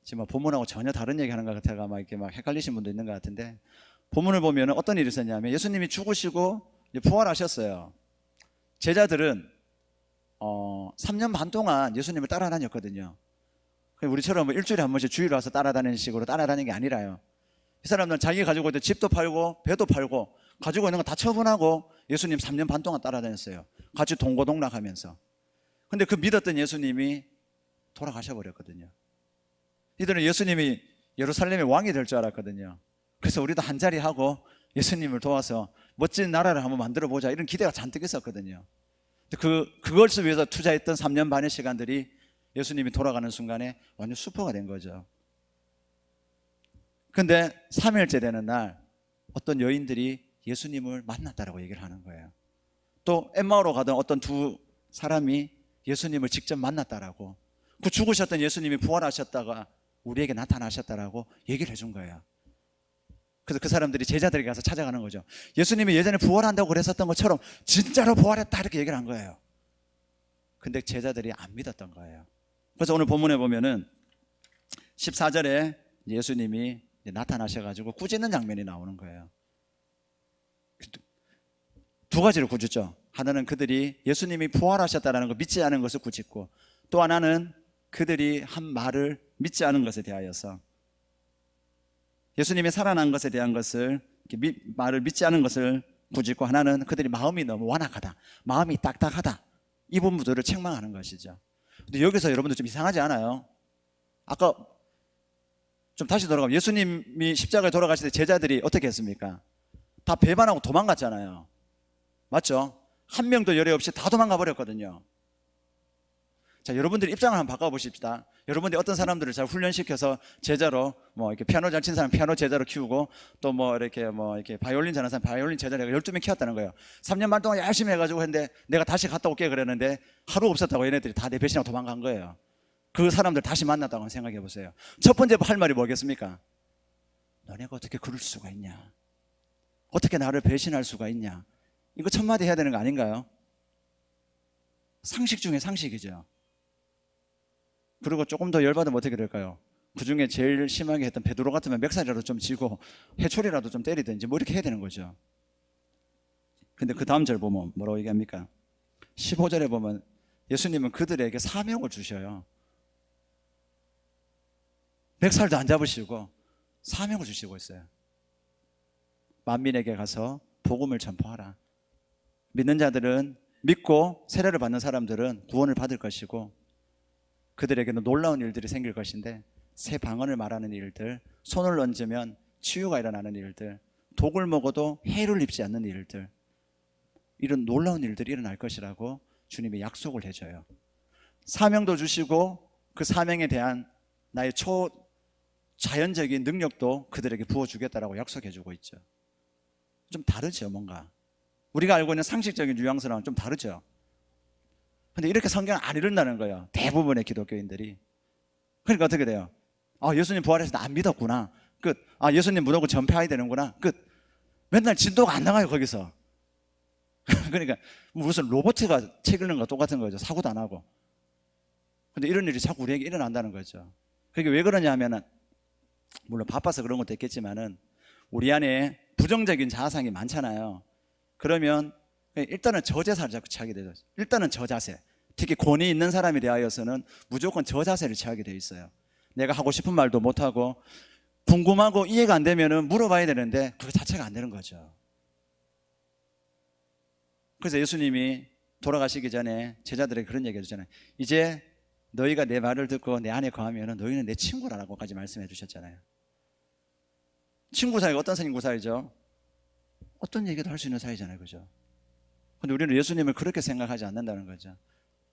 지금 본문하고 전혀 다른 얘기하는 것 같아가 막 이렇게 막 헷갈리신 분도 있는 것 같은데, 본문을 보면은 어떤 일이 있었냐면 예수님이 죽으시고 부활하셨어요. 제자들은 3년 반 동안 예수님을 따라다녔거든요. 우리처럼 뭐 일주일에 한 번씩 주일에 와서 따라다니는 식으로 따라다니는 게 아니라요. 이 사람들은 자기가 가지고 있던 집도 팔고 배도 팔고 가지고 있는 거 다 처분하고 예수님 3년 반 동안 따라다녔어요. 같이 동고동락하면서. 근데 그 믿었던 예수님이 돌아가셔 버렸거든요. 이들은 예수님이 예루살렘의 왕이 될 줄 알았거든요. 그래서 우리도 한자리 하고 예수님을 도와서 멋진 나라를 한번 만들어 보자, 이런 기대가 잔뜩 있었거든요. 그것을 위해서 투자했던 3년 반의 시간들이 예수님이 돌아가는 순간에 완전 수포가 된 거죠. 근데 3일째 되는 날 어떤 여인들이 예수님을 만났다라고 얘기를 하는 거예요. 또 엠마오로 가던 어떤 두 사람이 예수님을 직접 만났다라고, 그 죽으셨던 예수님이 부활하셨다가 우리에게 나타나셨다라고 얘기를 해준 거예요. 그래서 그 사람들이 제자들에게 가서 찾아가는 거죠. 예수님이 예전에 부활한다고 그랬었던 것처럼 진짜로 부활했다, 이렇게 얘기를 한 거예요. 근데 제자들이 안 믿었던 거예요. 그래서 오늘 본문에 보면은 14절에 예수님이 나타나셔가지고 꾸짖는 장면이 나오는 거예요. 두 가지를 꾸짖죠. 하나는 그들이 예수님이 부활하셨다는 걸 믿지 않은 것을 꾸짖고, 또 하나는 그들이 한 말을 믿지 않은 것에 대하여서, 예수님이 살아난 것에 대한 것을, 말을 믿지 않은 것을 꾸짖고, 하나는 그들이 마음이 너무 완악하다, 마음이 딱딱하다, 이 부분들을 책망하는 것이죠. 근데 여기서 여러분들 좀 이상하지 않아요? 아까 좀 다시 돌아가면 예수님이 십자가에 돌아가실 때 제자들이 어떻게 했습니까? 다 배반하고 도망갔잖아요. 맞죠? 한 명도 열애 없이 다 도망가 버렸거든요. 자, 여러분들 입장을 한번 바꿔보십시다. 여러분들이 어떤 사람들을 잘 훈련시켜서 제자로, 뭐 이렇게 피아노 잘 치는 사람 피아노 제자로 키우고, 또 뭐 이렇게 바이올린 잘하는 사람 바이올린 제자로 12명 키웠다는 거예요. 3년 반 동안 열심히 해가지고 했는데, 내가 다시 갔다 올게 그랬는데 하루 없었다고 얘네들이 다 내 배신하고 도망간 거예요. 그 사람들 다시 만났다고 생각해 보세요. 첫 번째 할 말이 뭐겠습니까? 너네가 어떻게 그럴 수가 있냐? 어떻게 나를 배신할 수가 있냐? 이거 첫 마디 해야 되는 거 아닌가요? 상식 중에 상식이죠. 그리고 조금 더 열받으면 어떻게 될까요? 그 중에 제일 심하게 했던 베드로 같으면 멱살이라도 좀 쥐고 해초리라도 좀 때리든지 뭐 이렇게 해야 되는 거죠. 근데 그 다음 절 보면 뭐라고 얘기합니까? 15절에 보면 예수님은 그들에게 사명을 주셔요. 멱살도 안 잡으시고 사명을 주시고 있어요. 만민에게 가서 복음을 전파하라. 믿는 자들은, 믿고 세례를 받는 사람들은 구원을 받을 것이고, 그들에게는 놀라운 일들이 생길 것인데, 새 방언을 말하는 일들, 손을 얹으면 치유가 일어나는 일들, 독을 먹어도 해를 입지 않는 일들, 이런 놀라운 일들이 일어날 것이라고 주님이 약속을 해줘요. 사명도 주시고 그 사명에 대한 나의 초자연적인 능력도 그들에게 부어주겠다라고 약속해주고 있죠. 좀 다르죠, 뭔가. 우리가 알고 있는 상식적인 뉘앙스랑은 좀 다르죠. 근데 이렇게 성경은 안 이룬다는 거예요, 대부분의 기독교인들이. 그러니까 어떻게 돼요? 아, 예수님 부활해서 안 믿었구나, 끝. 아, 예수님 무덤을 전폐해야 되는구나, 끝. 맨날 진도가 안 나가요, 거기서. 그러니까 무슨 로봇가 책 읽는 거 똑같은 거죠. 사고도 안 하고. 근데 이런 일이 자꾸 우리에게 일어난다는 거죠. 그게 왜 그러냐 하면은, 물론 바빠서 그런 것도 있겠지만은, 우리 안에 부정적인 자아상이 많잖아요. 그러면 일단은 저자세를 자꾸 취하게 되죠. 일단은 저자세. 특히 권위 있는 사람에 대하여서는 무조건 저자세를 취하게 돼 있어요. 내가 하고 싶은 말도 못하고, 궁금하고 이해가 안 되면은 물어봐야 되는데 그거 자체가 안 되는 거죠. 그래서 예수님이 돌아가시기 전에 제자들에게 그런 얘기 해주잖아요. 이제 너희가 내 말을 듣고 내 안에 거하면 너희는 내 친구라고까지 말씀해 주셨잖아요. 친구 사이가 어떤 친구 사이죠? 어떤 얘기도 할 수 있는 사이잖아요, 그죠? 근데 우리는 예수님을 그렇게 생각하지 않는다는 거죠.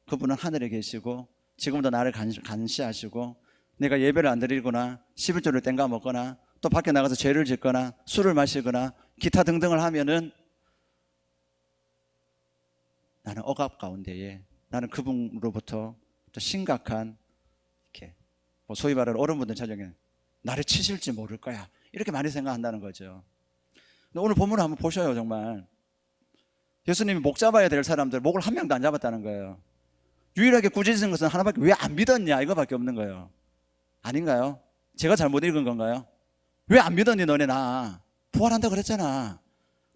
그분은 하늘에 계시고 지금도 나를 감시하시고, 내가 예배를 안 드리거나 11조를 땡가 먹거나 또 밖에 나가서 죄를 짓거나 술을 마시거나 기타 등등을 하면은 나는 억압 가운데에, 나는 그분으로부터 또 심각한, 이렇게 뭐 소위 말하는 어른분들 자정에 나를 치실지 모를 거야, 이렇게 많이 생각한다는 거죠. 근데 오늘 본문을 한번 보셔요. 정말 예수님이 목 잡아야 될 사람들 목을 한 명도 안 잡았다는 거예요. 유일하게 꾸짖은 것은 하나밖에, 왜 안 믿었냐, 이거밖에 없는 거예요. 아닌가요? 제가 잘못 읽은 건가요? 왜 안 믿었니 너네, 나 부활한다 그랬잖아.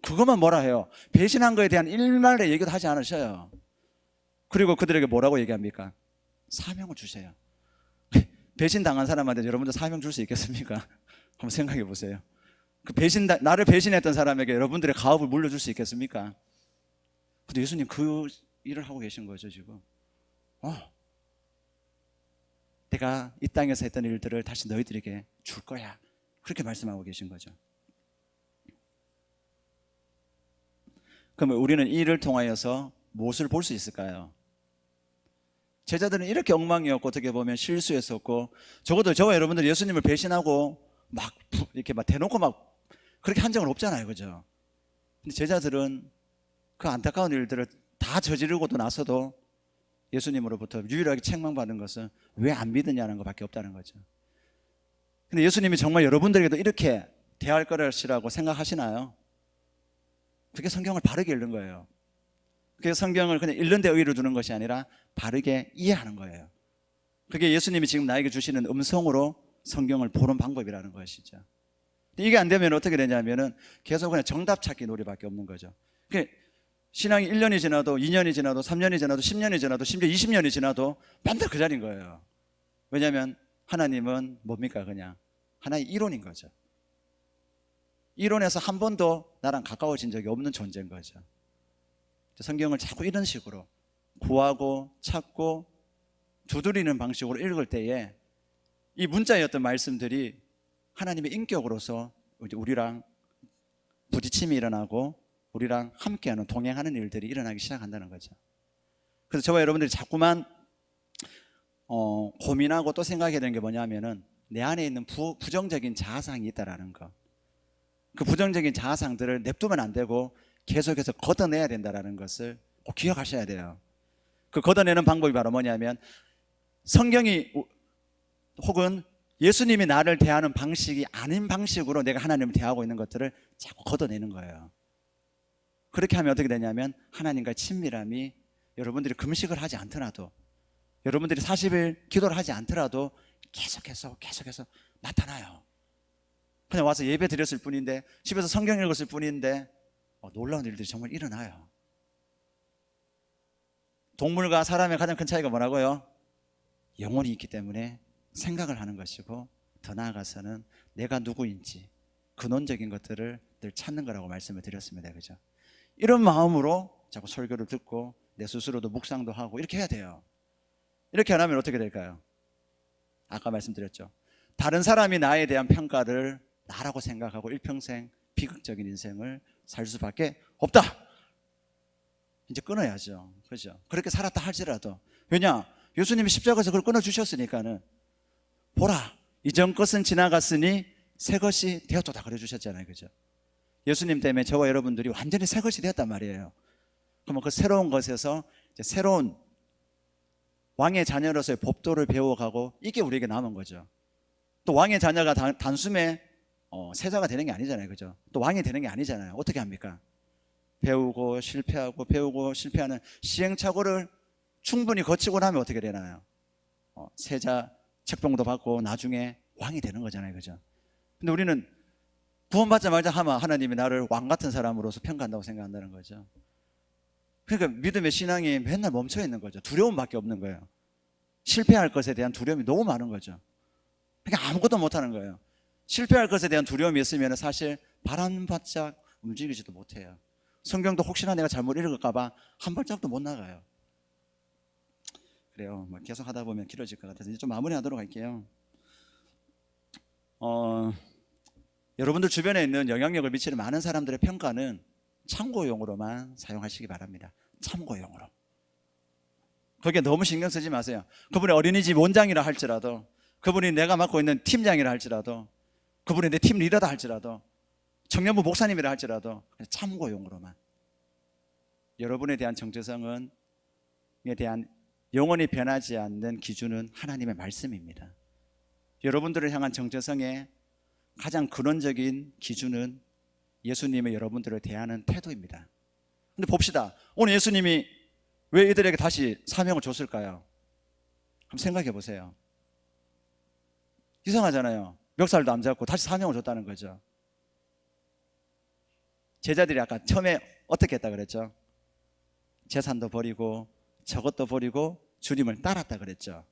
그것만 뭐라 해요? 배신한 거에 대한 일말의 얘기도 하지 않으셔요. 그리고 그들에게 뭐라고 얘기합니까? 사명을 주세요. 배신당한 사람한테 여러분들 사명 줄 수 있겠습니까? 한번 생각해 보세요. 그 나를 배신했던 사람에게 여러분들의 가업을 물려줄 수 있겠습니까? 근데 예수님 그 일을 하고 계신 거죠, 지금. 내가 이 땅에서 했던 일들을 다시 너희들에게 줄 거야, 그렇게 말씀하고 계신 거죠. 그러면 우리는 이 일을 통하여서 무엇을 볼 수 있을까요? 제자들은 이렇게 엉망이었고, 어떻게 보면 실수했었고, 적어도 저와 여러분들 예수님을 배신하고 막 이렇게 막 대놓고 막 그렇게 한 적은 없잖아요, 그죠? 근데 제자들은 그 안타까운 일들을 다 저지르고도 나서도 예수님으로부터 유일하게 책망받은 것은 왜 안 믿느냐는 것밖에 없다는 거죠. 근데 예수님이 정말 여러분들에게도 이렇게 대할 것이라고 생각하시나요? 그게 성경을 바르게 읽는 거예요. 그게 성경을 그냥 읽는 데 의의를 두는 것이 아니라 바르게 이해하는 거예요. 그게 예수님이 지금 나에게 주시는 음성으로 성경을 보는 방법이라는 것이죠. 이게 안 되면 어떻게 되냐면은 계속 그냥 정답 찾기 놀이밖에 없는 거죠. 신앙이 1년이 지나도 2년이 지나도 3년이 지나도 10년이 지나도 심지어 20년이 지나도 맨날 그 자리인 거예요. 왜냐하면 하나님은 뭡니까? 그냥 하나의 이론인 거죠. 이론에서 한 번도 나랑 가까워진 적이 없는 존재인 거죠. 성경을 자꾸 이런 식으로 구하고 찾고 두드리는 방식으로 읽을 때에 이 문자였던 말씀들이 하나님의 인격으로서 우리랑 부딪힘이 일어나고 우리랑 함께하는 동행하는 일들이 일어나기 시작한다는 거죠. 그래서 저와 여러분들이 자꾸만 고민하고 또 생각해야 되는 게 뭐냐면은 내 안에 있는 부정적인 자아상이 있다라는 거. 그 부정적인 자아상들을 냅두면 안 되고 계속해서 걷어내야 된다라는 것을 꼭 기억하셔야 돼요. 그 걷어내는 방법이 바로 뭐냐면 성경이 혹은 예수님이 나를 대하는 방식이 아닌 방식으로 내가 하나님을 대하고 있는 것들을 자꾸 걷어내는 거예요. 그렇게 하면 어떻게 되냐면 하나님과의 친밀함이 여러분들이 금식을 하지 않더라도, 여러분들이 40일 기도를 하지 않더라도 계속해서 나타나요. 그냥 와서 예배 드렸을 뿐인데, 집에서 성경 읽었을 뿐인데 놀라운 일들이 정말 일어나요. 동물과 사람의 가장 큰 차이가 뭐라고요? 영혼이 있기 때문에 생각을 하는 것이고, 더 나아가서는 내가 누구인지 근원적인 것들을 늘 찾는 거라고 말씀을 드렸습니다. 그죠? 이런 마음으로 자꾸 설교를 듣고 내 스스로도 묵상도 하고 이렇게 해야 돼요. 이렇게 안 하면 어떻게 될까요? 아까 말씀드렸죠. 다른 사람이 나에 대한 평가를 나라고 생각하고 일평생 비극적인 인생을 살 수밖에 없다. 이제 끊어야죠. 그죠? 그렇게 살았다 할지라도. 왜냐? 예수님이 십자가에서 그걸 끊어주셨으니까는, 보라, 이전 것은 지나갔으니 새 것이 되었도다 그래주셨잖아요. 그죠? 예수님 때문에 저와 여러분들이 완전히 새 것이 되었단 말이에요. 그러면 그 새로운 것에서 이제 새로운 왕의 자녀로서의 법도를 배워가고, 이게 우리에게 남은 거죠. 또 왕의 자녀가 단숨에 세자가 되는 게 아니잖아요. 그죠? 또 왕이 되는 게 아니잖아요. 어떻게 합니까? 배우고 실패하는 시행착오를 충분히 거치고 나면 어떻게 되나요? 세자 책봉도 받고 나중에 왕이 되는 거잖아요. 그죠? 근데 우리는 구원받자마자 하나님이 나를 왕 같은 사람으로서 평가한다고 생각한다는 거죠. 그러니까 믿음의 신앙이 맨날 멈춰 있는 거죠. 두려움밖에 없는 거예요. 실패할 것에 대한 두려움이 너무 많은 거죠. 그러니까 아무것도 못하는 거예요. 실패할 것에 대한 두려움이 있으면 사실 발 한 발짝 움직이지도 못해요. 성경도 혹시나 내가 잘못 읽을까 봐 한 발짝도 못 나가요. 그래요. 계속 하다 보면 길어질 것 같아서 이제 좀 마무리하도록 할게요. 여러분들 주변에 있는 영향력을 미치는 많은 사람들의 평가는 참고용으로만 사용하시기 바랍니다. 참고용으로. 거기에 너무 신경 쓰지 마세요. 그분이 어린이집 원장이라 할지라도, 그분이 내가 맡고 있는 팀장이라 할지라도, 그분이 내 팀 리더다 할지라도, 청년부 목사님이라 할지라도 참고용으로만. 여러분에 대한 정체성에 대한 영원히 변하지 않는 기준은 하나님의 말씀입니다. 여러분들을 향한 정체성의 가장 근원적인 기준은 예수님의 여러분들을 대하는 태도입니다. 근데 봅시다. 오늘 예수님이 왜 이들에게 다시 사명을 줬을까요? 한번 생각해 보세요. 이상하잖아요. 멱살도 안 잡고 다시 사명을 줬다는 거죠. 제자들이 아까 처음에 어떻게 했다 그랬죠? 재산도 버리고 저것도 버리고 주님을 따랐다 그랬죠.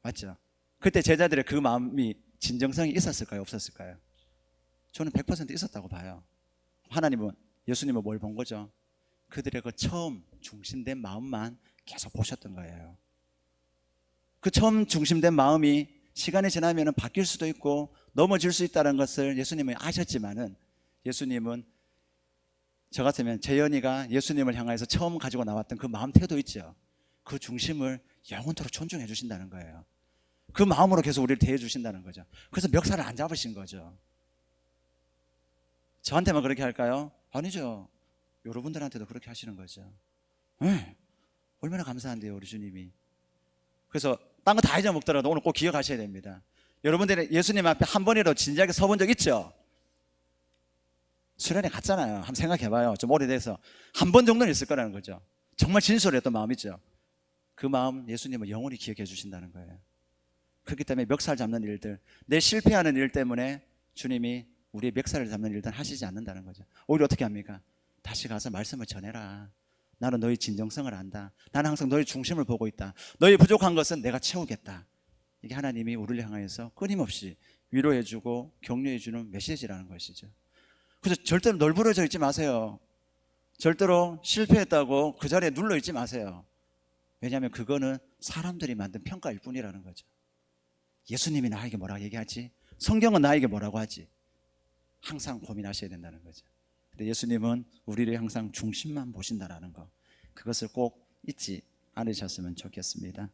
맞죠? 그때 제자들의 그 마음이 진정성이 있었을까요? 없었을까요? 저는 100% 있었다고 봐요. 하나님은, 예수님은 뭘 본 거죠? 그들의 그 처음 중심된 마음만 계속 보셨던 거예요. 그 처음 중심된 마음이 시간이 지나면 바뀔 수도 있고 넘어질 수 있다는 것을 예수님은 아셨지만은, 예수님은 저 같으면 재현이가 예수님을 향해서 처음 가지고 나왔던 그 마음 태도 있죠. 그 중심을 영원토록 존중해 주신다는 거예요. 그 마음으로 계속 우리를 대해 주신다는 거죠. 그래서 멱살을 안 잡으신 거죠. 저한테만 그렇게 할까요? 아니죠. 여러분들한테도 그렇게 하시는 거죠. 네. 얼마나 감사한데요, 우리 주님이. 그래서 딴 거 다 잊어먹더라도 오늘 꼭 기억하셔야 됩니다. 여러분들이 예수님 앞에 한 번이라도 진지하게 서본 적 있죠? 수련회 갔잖아요. 한번 생각해봐요. 좀 오래돼서 한 번 정도는 있을 거라는 거죠. 정말 진솔했던 마음이죠. 그 마음 예수님은 영원히 기억해 주신다는 거예요. 그렇기 때문에 멱살 잡는 일들, 내 실패하는 일 때문에 주님이 우리의 멱살을 잡는 일들은 하시지 않는다는 거죠. 오히려 어떻게 합니까? 다시 가서 말씀을 전해라. 나는 너희 진정성을 안다. 나는 항상 너희 중심을 보고 있다. 너희 부족한 것은 내가 채우겠다. 이게 하나님이 우리를 향해서 끊임없이 위로해주고 격려해주는 메시지라는 것이죠. 그래서 절대로 널브러져 있지 마세요. 절대로 실패했다고 그 자리에 눌러 있지 마세요. 왜냐하면 그거는 사람들이 만든 평가일 뿐이라는 거죠. 예수님이 나에게 뭐라고 얘기하지? 성경은 나에게 뭐라고 하지? 항상 고민하셔야 된다는 거죠. 근데 예수님은 우리를 항상 중심만 보신다라는 거, 그것을 꼭 잊지 않으셨으면 좋겠습니다.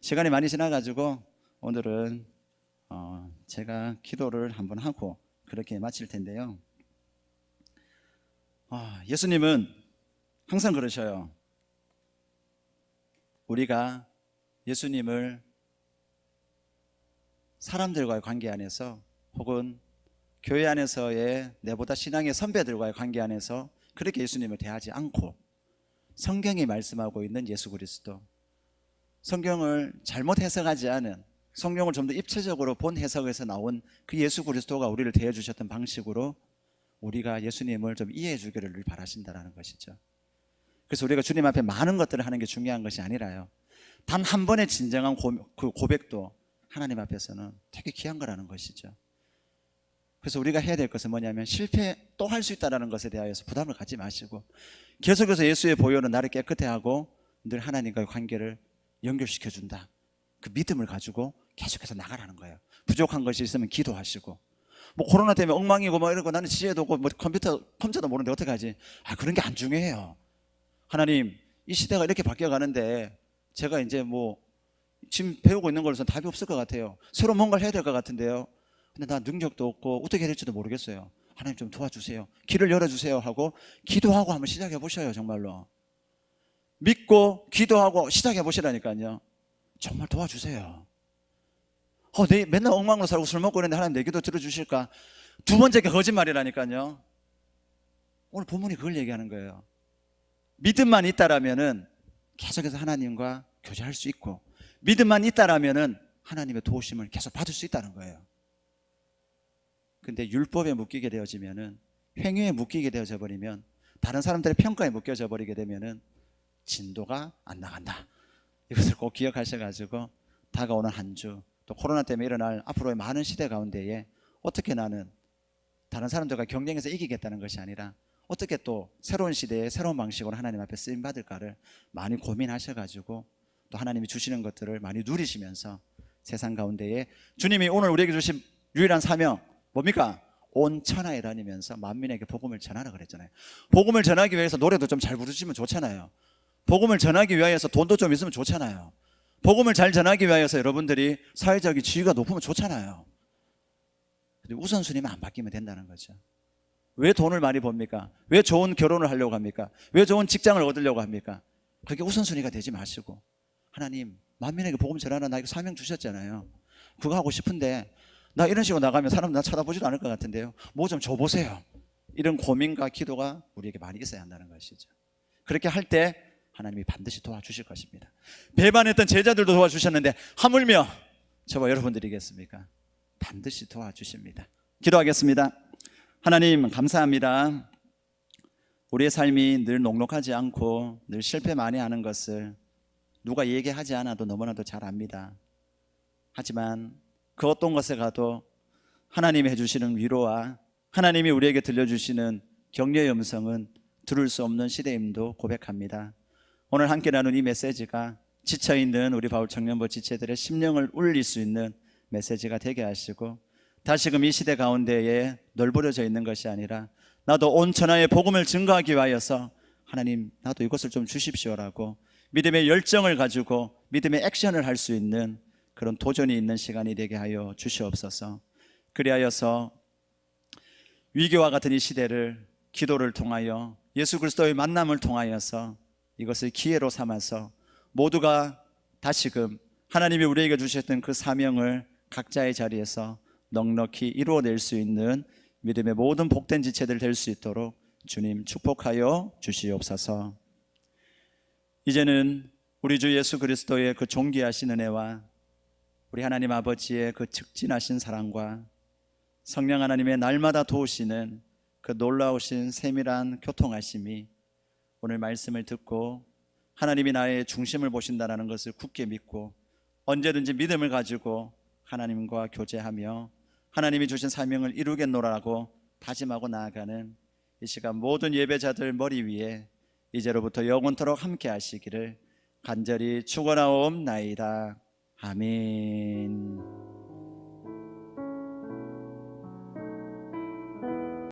시간이 많이 지나가지고 오늘은 제가 기도를 한번 하고 그렇게 마칠 텐데요. 예수님은 항상 그러셔요. 우리가 예수님을 사람들과의 관계 안에서 혹은 교회 안에서의 내보다 신앙의 선배들과의 관계 안에서 그렇게 예수님을 대하지 않고 성경이 말씀하고 있는 예수 그리스도, 성경을 잘못 해석하지 않은, 성경을 좀 더 입체적으로 본 해석에서 나온 그 예수 그리스도가 우리를 대해 주셨던 방식으로 우리가 예수님을 좀 이해해 주기를 늘 바라신다는 것이죠. 그래서 우리가 주님 앞에 많은 것들을 하는 게 중요한 것이 아니라요, 단 한 번의 진정한 그 고백도 하나님 앞에서는 되게 귀한 거라는 것이죠. 그래서 우리가 해야 될 것은 뭐냐면, 실패 또 할 수 있다는 것에 대하여서 부담을 갖지 마시고 계속해서 예수의 보혈은 나를 깨끗해 하고 늘 하나님과의 관계를 연결시켜 준다, 그 믿음을 가지고 계속해서 나가라는 거예요. 부족한 것이 있으면 기도하시고, 뭐 코로나 때문에 엉망이고 뭐 이러고 나는 지혜도 없고 뭐 컴퓨터도 모르는데 어떡하지? 그런 게 안 중요해요. 하나님, 이 시대가 이렇게 바뀌어가는데 제가 이제 뭐 지금 배우고 있는 걸로서는 답이 없을 것 같아요. 새로 뭔가를 해야 될 것 같은데요. 근데 나 능력도 없고 어떻게 해야 될지도 모르겠어요. 하나님 좀 도와주세요. 길을 열어주세요 하고 기도하고 한번 시작해 보셔요. 정말로 믿고 기도하고 시작해 보시라니까요. 정말 도와주세요. 내 맨날 엉망으로 살고 술 먹고 그랬는데 하나님 내 기도 들어주실까? 두 번째가 거짓말이라니까요. 오늘 본문이 그걸 얘기하는 거예요. 믿음만 있다라면은 계속해서 하나님과 교제할 수 있고, 믿음만 있다라면은 하나님의 도우심을 계속 받을 수 있다는 거예요. 근데 율법에 묶이게 되어지면은, 행위에 묶이게 되어져 버리면, 다른 사람들의 평가에 묶여져 버리게 되면은 진도가 안 나간다. 이것을 꼭 기억하셔가지고 다가오는 한 주, 또 코로나 때문에 일어날 앞으로의 많은 시대 가운데에 어떻게 나는 다른 사람들과 경쟁해서 이기겠다는 것이 아니라 어떻게 또 새로운 시대에 새로운 방식으로 하나님 앞에 쓰임 받을까를 많이 고민하셔가지고 또 하나님이 주시는 것들을 많이 누리시면서 세상 가운데에 주님이 오늘 우리에게 주신 유일한 사명 뭡니까? 온 천하에 다니면서 만민에게 복음을 전하라 그랬잖아요. 복음을 전하기 위해서 노래도 좀 잘 부르시면 좋잖아요. 복음을 전하기 위해서 돈도 좀 있으면 좋잖아요. 복음을 잘 전하기 위해서 여러분들이 사회적인 지위가 높으면 좋잖아요. 근데 우선순위만 안 바뀌면 된다는 거죠. 왜 돈을 많이 법니까? 왜 좋은 결혼을 하려고 합니까? 왜 좋은 직장을 얻으려고 합니까? 그게 우선순위가 되지 마시고, 하나님 만민에게 복음 전하는 나에게 사명 주셨잖아요. 그거 하고 싶은데 나 이런 식으로 나가면 사람 나 쳐다보지도 않을 것 같은데요. 뭐 좀 줘보세요. 이런 고민과 기도가 우리에게 많이 있어야 한다는 것이죠. 그렇게 할 때 하나님이 반드시 도와주실 것입니다. 배반했던 제자들도 도와주셨는데 하물며 저와 여러분들이겠습니까? 반드시 도와주십니다. 기도하겠습니다. 하나님 감사합니다. 우리의 삶이 늘 녹록하지 않고 늘 실패 많이 하는 것을 누가 얘기하지 않아도 너무나도 잘 압니다. 하지만 그 어떤 것에 가도 하나님이 해주시는 위로와 하나님이 우리에게 들려주시는 격려의 음성은 들을 수 없는 시대임도 고백합니다. 오늘 함께 나눈 이 메시지가 지쳐있는 우리 바울 청년부 지체들의 심령을 울릴 수 있는 메시지가 되게 하시고, 다시금 이 시대 가운데에 널브러져 있는 것이 아니라 나도 온 천하의 복음을 증거하기 위하여서 하나님 나도 이것을 좀 주십시오라고 믿음의 열정을 가지고 믿음의 액션을 할 수 있는 그런 도전이 있는 시간이 되게 하여 주시옵소서. 그리하여서 위기와 같은 이 시대를 기도를 통하여 예수 그리스도의 만남을 통하여서 이것을 기회로 삼아서 모두가 다시금 하나님이 우리에게 주셨던 그 사명을 각자의 자리에서 넉넉히 이루어낼 수 있는 믿음의 모든 복된 지체들 될 수 있도록 주님 축복하여 주시옵소서. 이제는 우리 주 예수 그리스도의 그 존귀하신 은혜와 우리 하나님 아버지의 그 직진하신 사랑과 성령 하나님의 날마다 도우시는 그 놀라우신 세밀한 교통하심이 오늘 말씀을 듣고 하나님이 나의 중심을 보신다는 것을 굳게 믿고 언제든지 믿음을 가지고 하나님과 교제하며 하나님이 주신 사명을 이루겠노라고 다짐하고 나아가는 이 시간 모든 예배자들 머리 위에 이제로부터 영원토록 함께 하시기를 간절히 축원하옵나이다. 아멘.